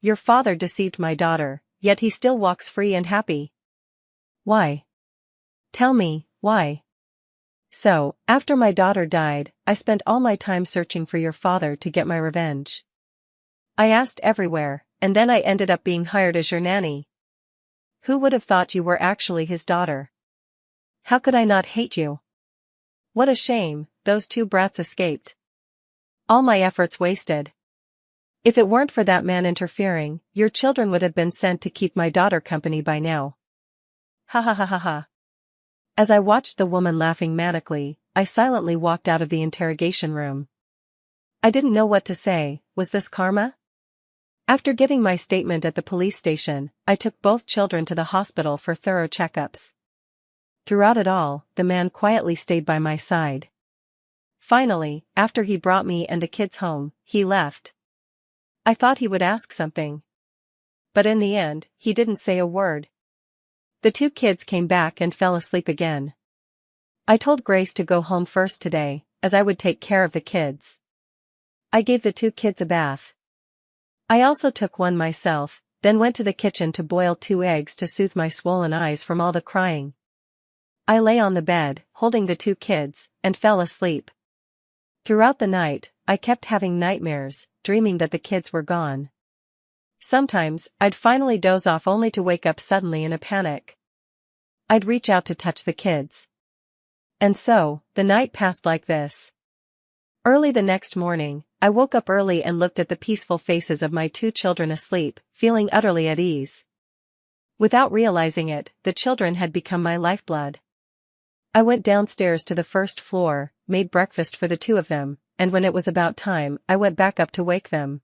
Your father deceived my daughter, yet he still walks free and happy. Why? Tell me, why?" "So, after my daughter died, I spent all my time searching for your father to get my revenge. I asked everywhere, and then I ended up being hired as your nanny. Who would have thought you were actually his daughter? How could I not hate you? What a shame, those two brats escaped. All my efforts wasted. If it weren't for that man interfering, your children would have been sent to keep my daughter company by now." Ha ha ha ha ha. As I watched the woman laughing manically, I silently walked out of the interrogation room. I didn't know what to say. Was this karma? After giving my statement at the police station, I took both children to the hospital for thorough checkups. Throughout it all, the man quietly stayed by my side. Finally, after he brought me and the kids home, he left. I thought he would ask something. But in the end, he didn't say a word. The two kids came back and fell asleep again. I told Grace to go home first today, as I would take care of the kids. I gave the two kids a bath. I also took one myself, then went to the kitchen to boil 2 eggs to soothe my swollen eyes from all the crying. I lay on the bed, holding the 2 kids, and fell asleep. Throughout the night, I kept having nightmares, dreaming that the kids were gone. Sometimes, I'd finally doze off only to wake up suddenly in a panic. I'd reach out to touch the kids. And so, the night passed like this. Early the next morning, I woke up early and looked at the peaceful faces of my 2 children asleep, feeling utterly at ease. Without realizing it, the children had become my lifeblood. I went downstairs to the first floor, made breakfast for the 2 of them, and when it was about time, I went back up to wake them.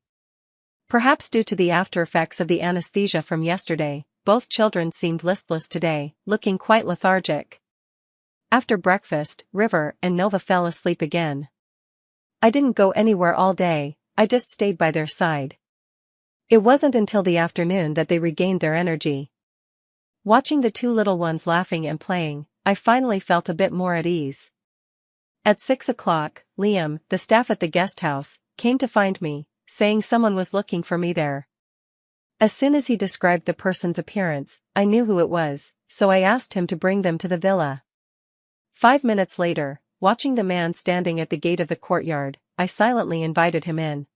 Perhaps due to the after effects of the anesthesia from yesterday, both children seemed listless today, looking quite lethargic. After breakfast, River and Nova fell asleep again. I didn't go anywhere all day, I just stayed by their side. It wasn't until the afternoon that they regained their energy. Watching the 2 little ones laughing and playing, I finally felt a bit more at ease. At 6 o'clock, Liam, the staff at the guest house, came to find me, saying someone was looking for me there. As soon as he described the person's appearance, I knew who it was, so I asked him to bring them to the villa. 5 minutes later, watching the man standing at the gate of the courtyard, I silently invited him in.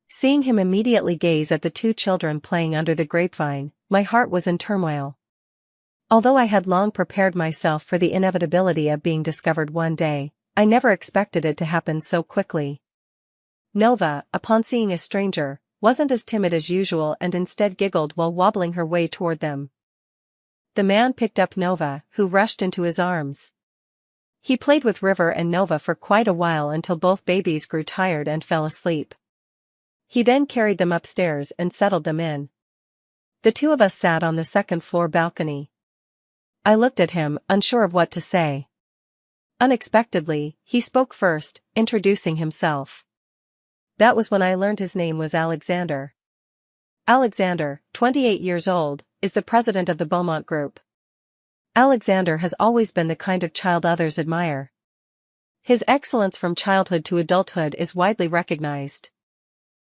Seeing him immediately gaze at the 2 children playing under the grapevine, my heart was in turmoil. Although I had long prepared myself for the inevitability of being discovered one day, I never expected it to happen so quickly. Nova, upon seeing a stranger, wasn't as timid as usual and instead giggled while wobbling her way toward them. The man picked up Nova, who rushed into his arms. He played with River and Nova for quite a while until both babies grew tired and fell asleep. He then carried them upstairs and settled them in. The 2 of us sat on the second-floor balcony. I looked at him, unsure of what to say. Unexpectedly, he spoke first, introducing himself. That was when I learned his name was Alexander. Alexander, 28 years old, is the president of the Beaumont Group. Alexander has always been the kind of child others admire. His excellence from childhood to adulthood is widely recognized.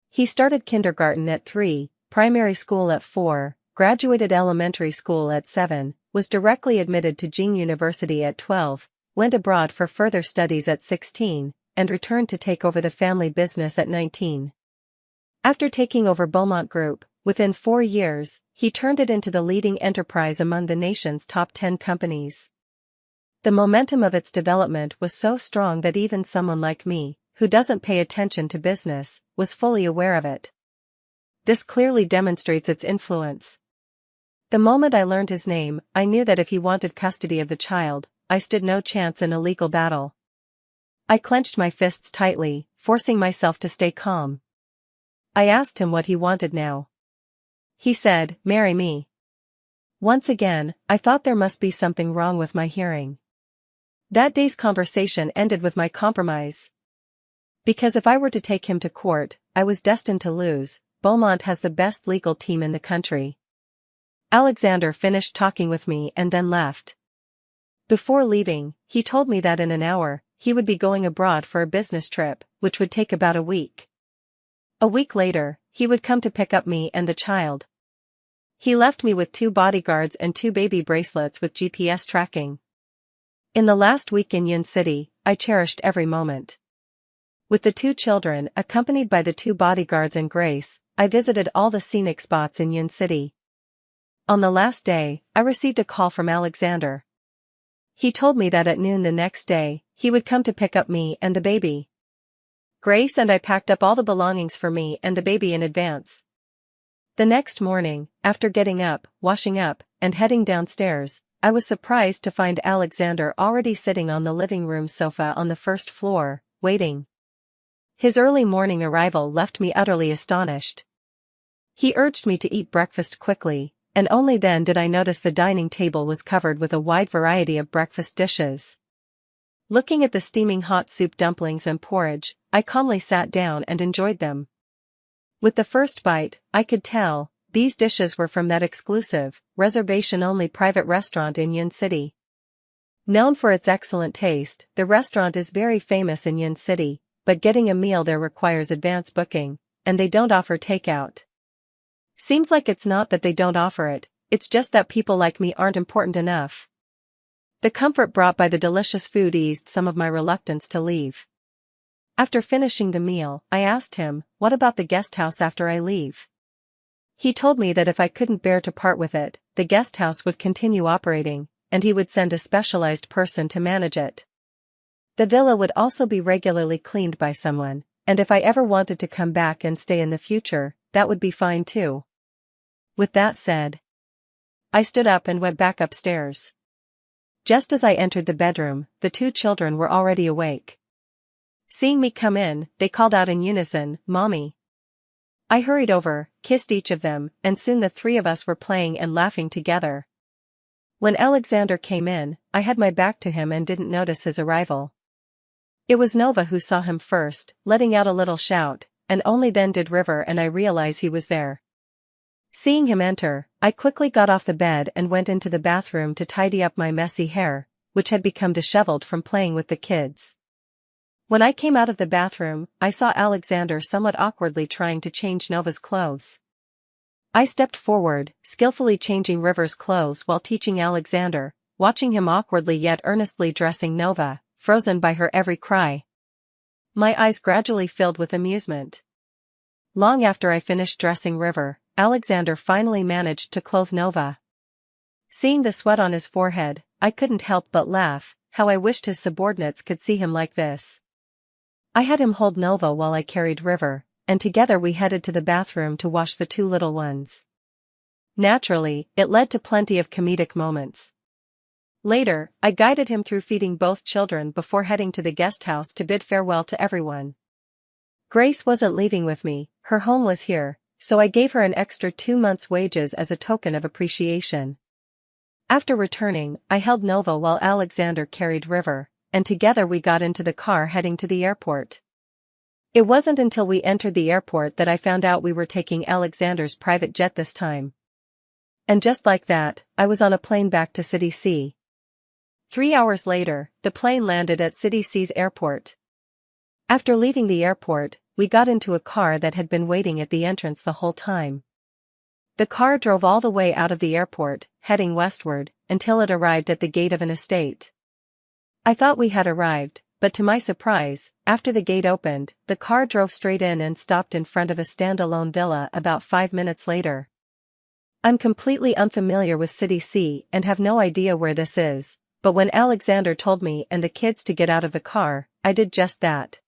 He started kindergarten at 3, primary school at 4, graduated elementary school at 7, was directly admitted to Jing University at 12, went abroad for further studies at 16, and returned to take over the family business at 19. After taking over Beaumont Group, within 4 years, he turned it into the leading enterprise among the nation's top 10 companies. The momentum of its development was so strong that even someone like me, who doesn't pay attention to business, was fully aware of it. This clearly demonstrates its influence. The moment I learned his name, I knew that if he wanted custody of the child, I stood no chance in a legal battle. I clenched my fists tightly, forcing myself to stay calm. I asked him what he wanted now. He said, "Marry me." Once again, I thought there must be something wrong with my hearing. That day's conversation ended with my compromise. Because if I were to take him to court, I was destined to lose. Beaumont has the best legal team in the country. Alexander finished talking with me and then left. Before leaving, he told me that in an hour, he would be going abroad for a business trip, which would take about a week. A week later, he would come to pick up me and the child. He left me with 2 bodyguards and 2 baby bracelets with GPS tracking. In the last week in Yun City, I cherished every moment. With the 2 children, accompanied by the 2 bodyguards and Grace, I visited all the scenic spots in Yun City. On the last day, I received a call from Alexander. He told me that at noon the next day, he would come to pick up me and the baby. Grace and I packed up all the belongings for me and the baby in advance. The next morning, after getting up, washing up, and heading downstairs, I was surprised to find Alexander already sitting on the living room sofa on the first floor, waiting. His early morning arrival left me utterly astonished. He urged me to eat breakfast quickly, and only then did I notice the dining table was covered with a wide variety of breakfast dishes. Looking at the steaming hot soup, dumplings and porridge, I calmly sat down and enjoyed them. With the first bite, I could tell, these dishes were from that exclusive, reservation-only private restaurant in Yun City. Known for its excellent taste, the restaurant is very famous in Yun City, but getting a meal there requires advance booking, and they don't offer takeout. Seems like it's not that they don't offer it, it's just that people like me aren't important enough. The comfort brought by the delicious food eased some of my reluctance to leave. After finishing the meal, I asked him, what about the guest house after I leave? He told me that if I couldn't bear to part with it, the guest house would continue operating, and he would send a specialized person to manage it. The villa would also be regularly cleaned by someone, and if I ever wanted to come back and stay in the future, that would be fine too. With that said, I stood up and went back upstairs. Just as I entered the bedroom, the 2 children were already awake. Seeing me come in, they called out in unison, "Mommy." I hurried over, kissed each of them, and soon the 3 of us were playing and laughing together. When Alexander came in, I had my back to him and didn't notice his arrival. It was Nova who saw him first, letting out a little shout, and only then did River and I realize he was there. Seeing him enter, I quickly got off the bed and went into the bathroom to tidy up my messy hair, which had become disheveled from playing with the kids. When I came out of the bathroom, I saw Alexander somewhat awkwardly trying to change Nova's clothes. I stepped forward, skillfully changing River's clothes while teaching Alexander, watching him awkwardly yet earnestly dressing Nova, frozen by her every cry. My eyes gradually filled with amusement. Long after I finished dressing River, Alexander finally managed to clothe Nova. Seeing the sweat on his forehead, I couldn't help but laugh. How I wished his subordinates could see him like this. I had him hold Nova while I carried River, and together we headed to the bathroom to wash the 2 little ones. Naturally, it led to plenty of comedic moments. Later, I guided him through feeding both children before heading to the guest house to bid farewell to everyone. Grace wasn't leaving with me, her home was here, so I gave her an extra 2 months' wages as a token of appreciation. After returning, I held Nova while Alexander carried River, and together we got into the car heading to the airport. It wasn't until we entered the airport that I found out we were taking Alexander's private jet this time. And just like that, I was on a plane back to City C. 3 hours later, the plane landed at City C's airport. After leaving the airport, we got into a car that had been waiting at the entrance the whole time. The car drove all the way out of the airport, heading westward, until it arrived at the gate of an estate. I thought we had arrived, but to my surprise, after the gate opened, the car drove straight in and stopped in front of a standalone villa about 5 minutes later. I'm completely unfamiliar with City C and have no idea where this is, but when Alexander told me and the kids to get out of the car, I did just that.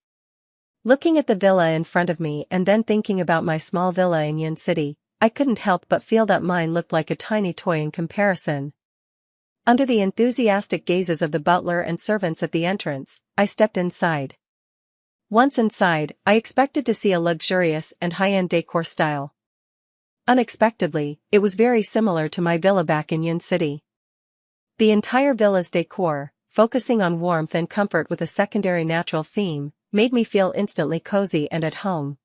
Looking at the villa in front of me and then thinking about my small villa in Yin City, I couldn't help but feel that mine looked like a tiny toy in comparison. Under the enthusiastic gazes of the butler and servants at the entrance, I stepped inside. Once inside, I expected to see a luxurious and high-end decor style. Unexpectedly, it was very similar to my villa back in Yin City. The entire villa's decor, focusing on warmth and comfort with a secondary natural theme, made me feel instantly cozy and at home.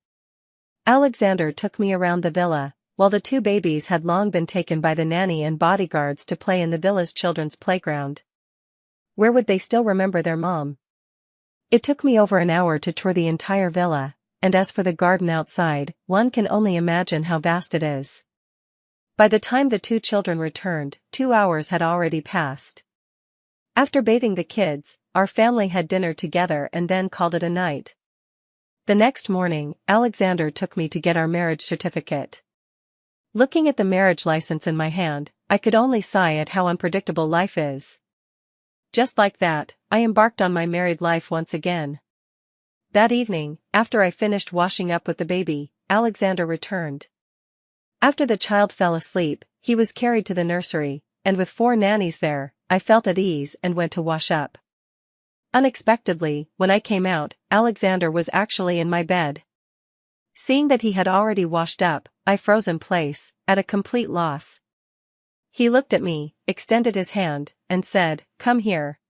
Alexander took me around the villa, while the two babies had long been taken by the nanny and bodyguards to play in the villa's children's playground. Where would they still remember their mom? It took me over an hour to tour the entire villa, and as for the garden outside, one can only imagine how vast it is. By the time the two children returned, 2 hours had already passed. After bathing the kids, our family had dinner together and then called it a night. The next morning, Alexander took me to get our marriage certificate. Looking at the marriage license in my hand, I could only sigh at how unpredictable life is. Just like that, I embarked on my married life once again. That evening, after I finished washing up with the baby, Alexander returned. After the child fell asleep, he was carried to the nursery, and with 4 nannies there, I felt at ease and went to wash up. Unexpectedly, when I came out, Alexander was actually in my bed. Seeing that he had already washed up, I froze in place, at a complete loss. He looked at me, extended his hand, and said, "Come here."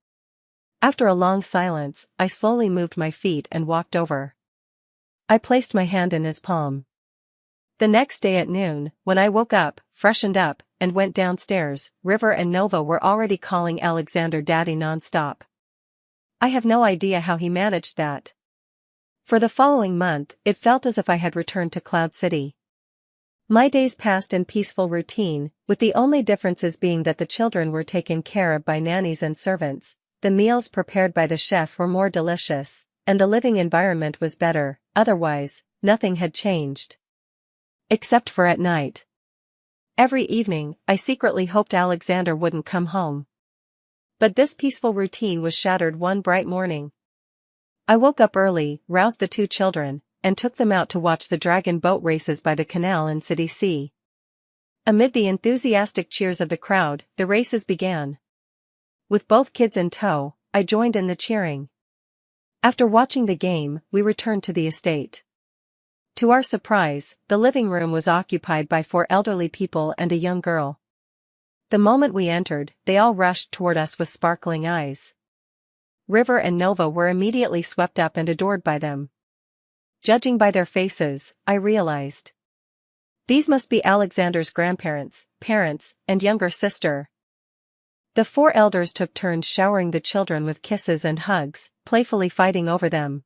After a long silence, I slowly moved my feet and walked over. I placed my hand in his palm. The next day at noon, when I woke up, freshened up, and went downstairs, River and Nova were already calling Alexander Daddy non-stop. I have no idea how he managed that. For the following month, it felt as if I had returned to Cloud City. My days passed in peaceful routine, with the only differences being that the children were taken care of by nannies and servants, the meals prepared by the chef were more delicious, and the living environment was better. Otherwise, nothing had changed. Except for at night. Every evening, I secretly hoped Alexander wouldn't come home. But this peaceful routine was shattered one bright morning. I woke up early, roused the two children, and took them out to watch the dragon boat races by the canal in City C. Amid the enthusiastic cheers of the crowd, the races began. With both kids in tow, I joined in the cheering. After watching the game, we returned to the estate. To our surprise, the living room was occupied by 4 elderly people and a young girl. The moment we entered, they all rushed toward us with sparkling eyes. River and Nova were immediately swept up and adored by them. Judging by their faces, I realized. These must be Alexander's grandparents, parents, and younger sister. The 4 elders took turns showering the children with kisses and hugs, playfully fighting over them.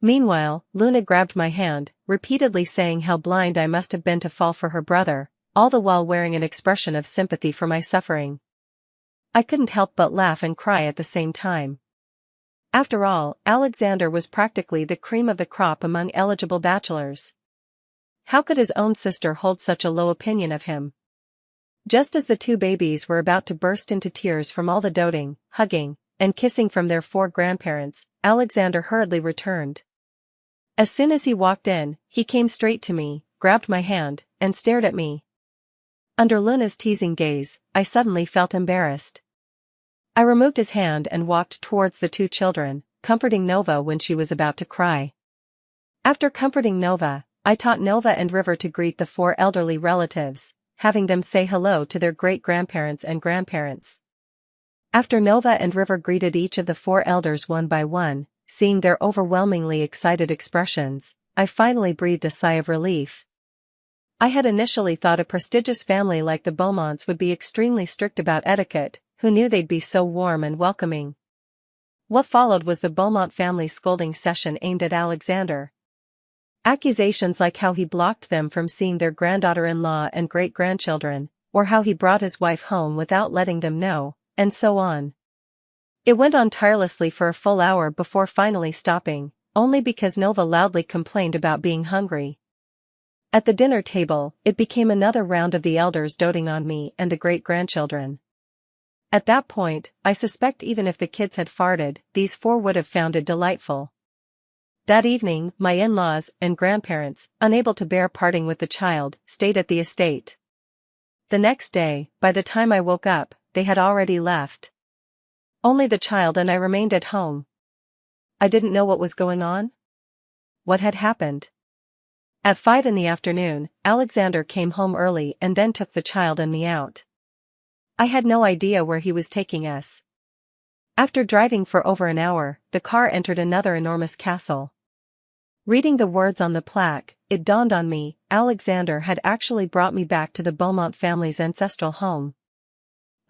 Meanwhile, Luna grabbed my hand, repeatedly saying how blind I must have been to fall for her brother, all the while wearing an expression of sympathy for my suffering. I couldn't help but laugh and cry at the same time. After all, Alexander was practically the cream of the crop among eligible bachelors. How could his own sister hold such a low opinion of him? Just as the 2 babies were about to burst into tears from all the doting, hugging, and kissing from their 4 grandparents, Alexander hurriedly returned. As soon as he walked in, he came straight to me, grabbed my hand, and stared at me. Under Luna's teasing gaze, I suddenly felt embarrassed. I removed his hand and walked towards the 2 children, comforting Nova when she was about to cry. After comforting Nova, I taught Nova and River to greet the 4 elderly relatives, having them say hello to their great-grandparents and grandparents. After Nova and River greeted each of the 4 elders one by one, seeing their overwhelmingly excited expressions, I finally breathed a sigh of relief. I had initially thought a prestigious family like the Beaumonts would be extremely strict about etiquette. Who knew they'd be so warm and welcoming? What followed was the Beaumont family scolding session aimed at Alexander. Accusations like how he blocked them from seeing their granddaughter-in-law and great-grandchildren, or how he brought his wife home without letting them know, and so on. It went on tirelessly for a full hour before finally stopping, only because Nova loudly complained about being hungry. At the dinner table, it became another round of the elders doting on me and the great-grandchildren. At that point, I suspect even if the kids had farted, these four would have found it delightful. That evening, my in-laws and grandparents, unable to bear parting with the child, stayed at the estate. The next day, by the time I woke up, they had already left. Only the child and I remained at home. I didn't know what was going on. What had happened? At 5 p.m, Alexander came home early and then took the child and me out. I had no idea where he was taking us. After driving for over an hour, the car entered another enormous castle. Reading the words on the plaque, it dawned on me, Alexander had actually brought me back to the Beaumont family's ancestral home.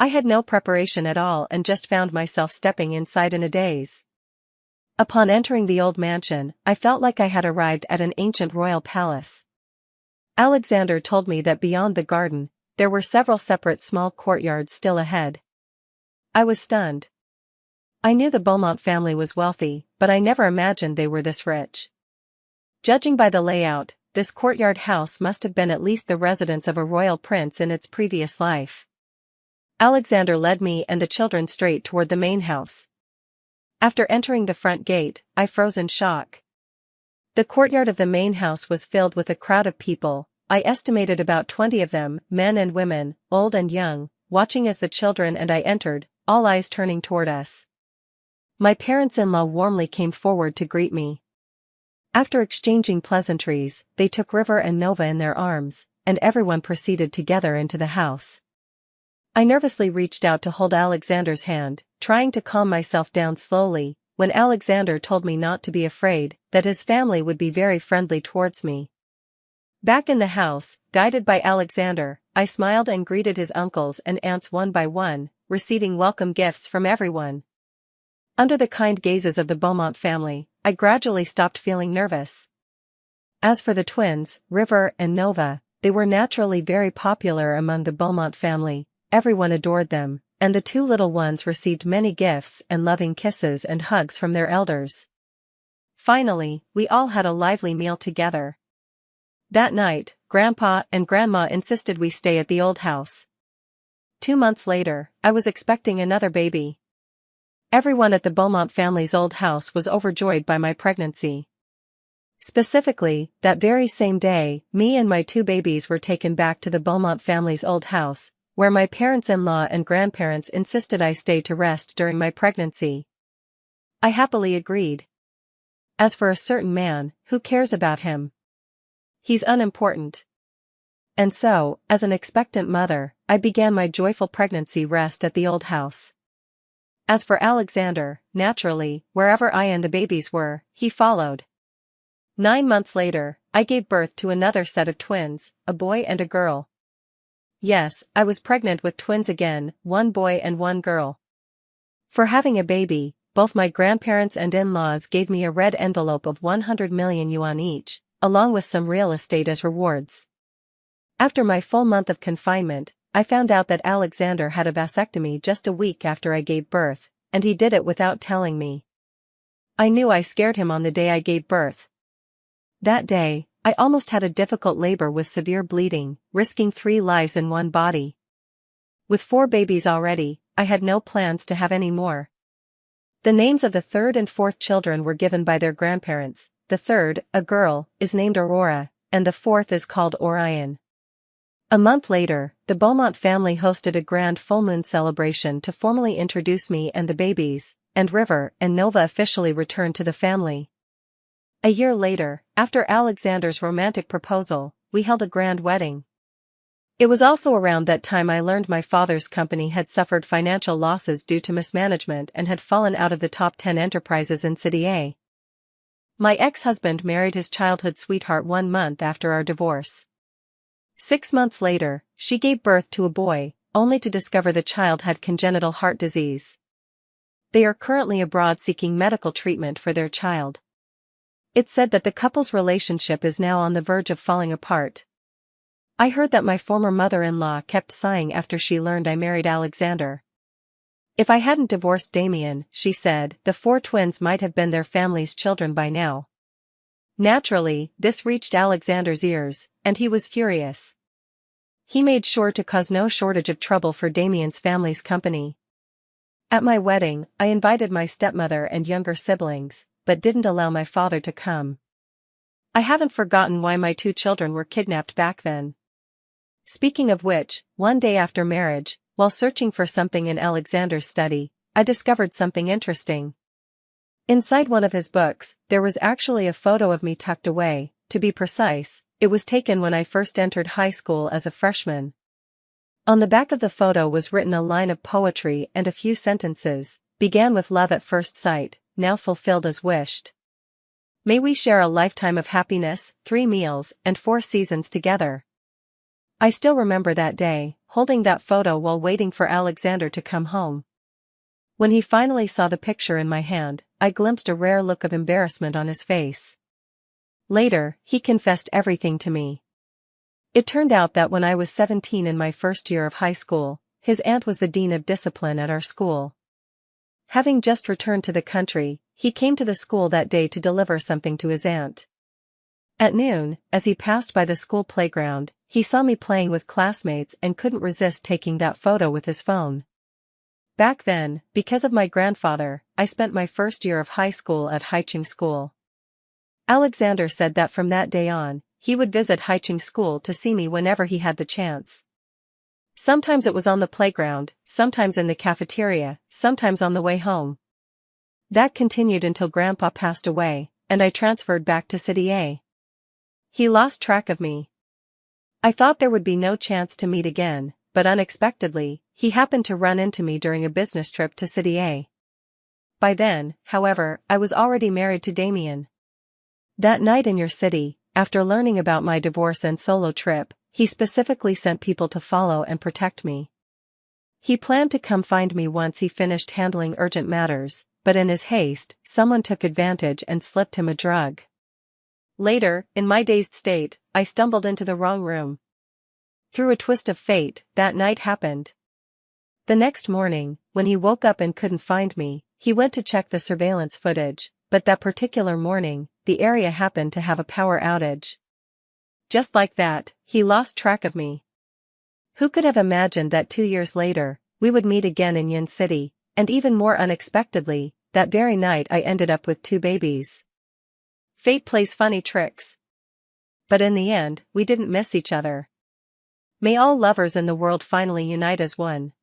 I had no preparation at all and just found myself stepping inside in a daze. Upon entering the old mansion, I felt like I had arrived at an ancient royal palace. Alexander told me that beyond the garden, there were several separate small courtyards still ahead. I was stunned. I knew the Beaumont family was wealthy, but I never imagined they were this rich. Judging by the layout, this courtyard house must have been at least the residence of a royal prince in its previous life. Alexander led me and the children straight toward the main house. After entering the front gate, I froze in shock. The courtyard of the main house was filled with a crowd of people, I estimated about 20 of them, men and women, old and young, watching as the children and I entered, all eyes turning toward us. My parents-in-law warmly came forward to greet me. After exchanging pleasantries, they took River and Nova in their arms, and everyone proceeded together into the house. I nervously reached out to hold Alexander's hand, trying to calm myself down slowly, when Alexander told me not to be afraid, that his family would be very friendly towards me. Back in the house, guided by Alexander, I smiled and greeted his uncles and aunts one by one, receiving welcome gifts from everyone. Under the kind gazes of the Beaumont family, I gradually stopped feeling nervous. As for the twins, River and Nova, they were naturally very popular among the Beaumont family, everyone adored them, and the two little ones received many gifts and loving kisses and hugs from their elders. Finally, we all had a lively meal together. That night, Grandpa and Grandma insisted we stay at the old house. 2 months later, I was expecting another baby. Everyone at the Beaumont family's old house was overjoyed by my pregnancy. Specifically, that very same day, me and my 2 babies were taken back to the Beaumont family's old house, where my parents-in-law and grandparents insisted I stay to rest during my pregnancy. I happily agreed. As for a certain man, who cares about him? He's unimportant. And so, as an expectant mother, I began my joyful pregnancy rest at the old house. As for Alexander, naturally, wherever I and the babies were, he followed. 9 months later, I gave birth to another set of twins, a boy and a girl. Yes, I was pregnant with twins again, 1 boy and 1 girl. For having a baby, both my grandparents and in-laws gave me a red envelope of 100 million yuan each, along with some real estate as rewards. After my full month of confinement, I found out that Alexander had a vasectomy just a week after I gave birth, and he did it without telling me. I knew I scared him on the day I gave birth. That day, I almost had a difficult labor with severe bleeding, risking 3 lives in one body. With 4 babies already, I had no plans to have any more. The names of the 3rd and 4th children were given by their grandparents. The 3rd, a girl, is named Aurora, and the 4th is called Orion. A month later, the Beaumont family hosted a grand full moon celebration to formally introduce me and the babies, and River and Nova officially returned to the family. A year later, after Alexander's romantic proposal, we held a grand wedding. It was also around that time I learned my father's company had suffered financial losses due to mismanagement and had fallen out of the top 10 enterprises in City A. My ex-husband married his childhood sweetheart 1 month after our divorce. 6 months later, she gave birth to a boy, only to discover the child had congenital heart disease. They are currently abroad seeking medical treatment for their child. It said that the couple's relationship is now on the verge of falling apart. I heard that my former mother-in-law kept sighing after she learned I married Alexander. If I hadn't divorced Damian, she said, the 4 twins might have been their family's children by now. Naturally, this reached Alexander's ears, and he was furious. He made sure to cause no shortage of trouble for Damian's family's company. At my wedding, I invited my stepmother and younger siblings, but didn't allow my father to come. I haven't forgotten why my 2 children were kidnapped back then. Speaking of which, one day after marriage, while searching for something in Alexander's study, I discovered something interesting. Inside one of his books, there was actually a photo of me tucked away. To be precise, it was taken when I first entered high school as a freshman. On the back of the photo was written a line of poetry and a few sentences, began with love at first sight, now fulfilled as wished. May we share a lifetime of happiness, 3 meals, and 4 seasons together. I still remember that day, holding that photo while waiting for Alexander to come home. When he finally saw the picture in my hand, I glimpsed a rare look of embarrassment on his face. Later, he confessed everything to me. It turned out that when I was 17 in my first year of high school, his aunt was the dean of discipline at our school. Having just returned to the country, he came to the school that day to deliver something to his aunt. At noon, as he passed by the school playground, he saw me playing with classmates and couldn't resist taking that photo with his phone. Back then, because of my grandfather, I spent my first year of high school at Haiching School. Alexander said that from that day on, he would visit Haiching School to see me whenever he had the chance. Sometimes it was on the playground, sometimes in the cafeteria, sometimes on the way home. That continued until Grandpa passed away, and I transferred back to City A. He lost track of me. I thought there would be no chance to meet again, but unexpectedly, he happened to run into me during a business trip to City A. By then, however, I was already married to Damian. That night in your city, after learning about my divorce and solo trip, he specifically sent people to follow and protect me. He planned to come find me once he finished handling urgent matters, but in his haste, someone took advantage and slipped him a drug. Later, in my dazed state, I stumbled into the wrong room. Through a twist of fate, that night happened. The next morning, when he woke up and couldn't find me, he went to check the surveillance footage, but that particular morning, the area happened to have a power outage. Just like that, he lost track of me. Who could have imagined that 2 years later, we would meet again in Yin City, and even more unexpectedly, that very night I ended up with 2 babies. Fate plays funny tricks. But in the end, we didn't miss each other. May all lovers in the world finally unite as one.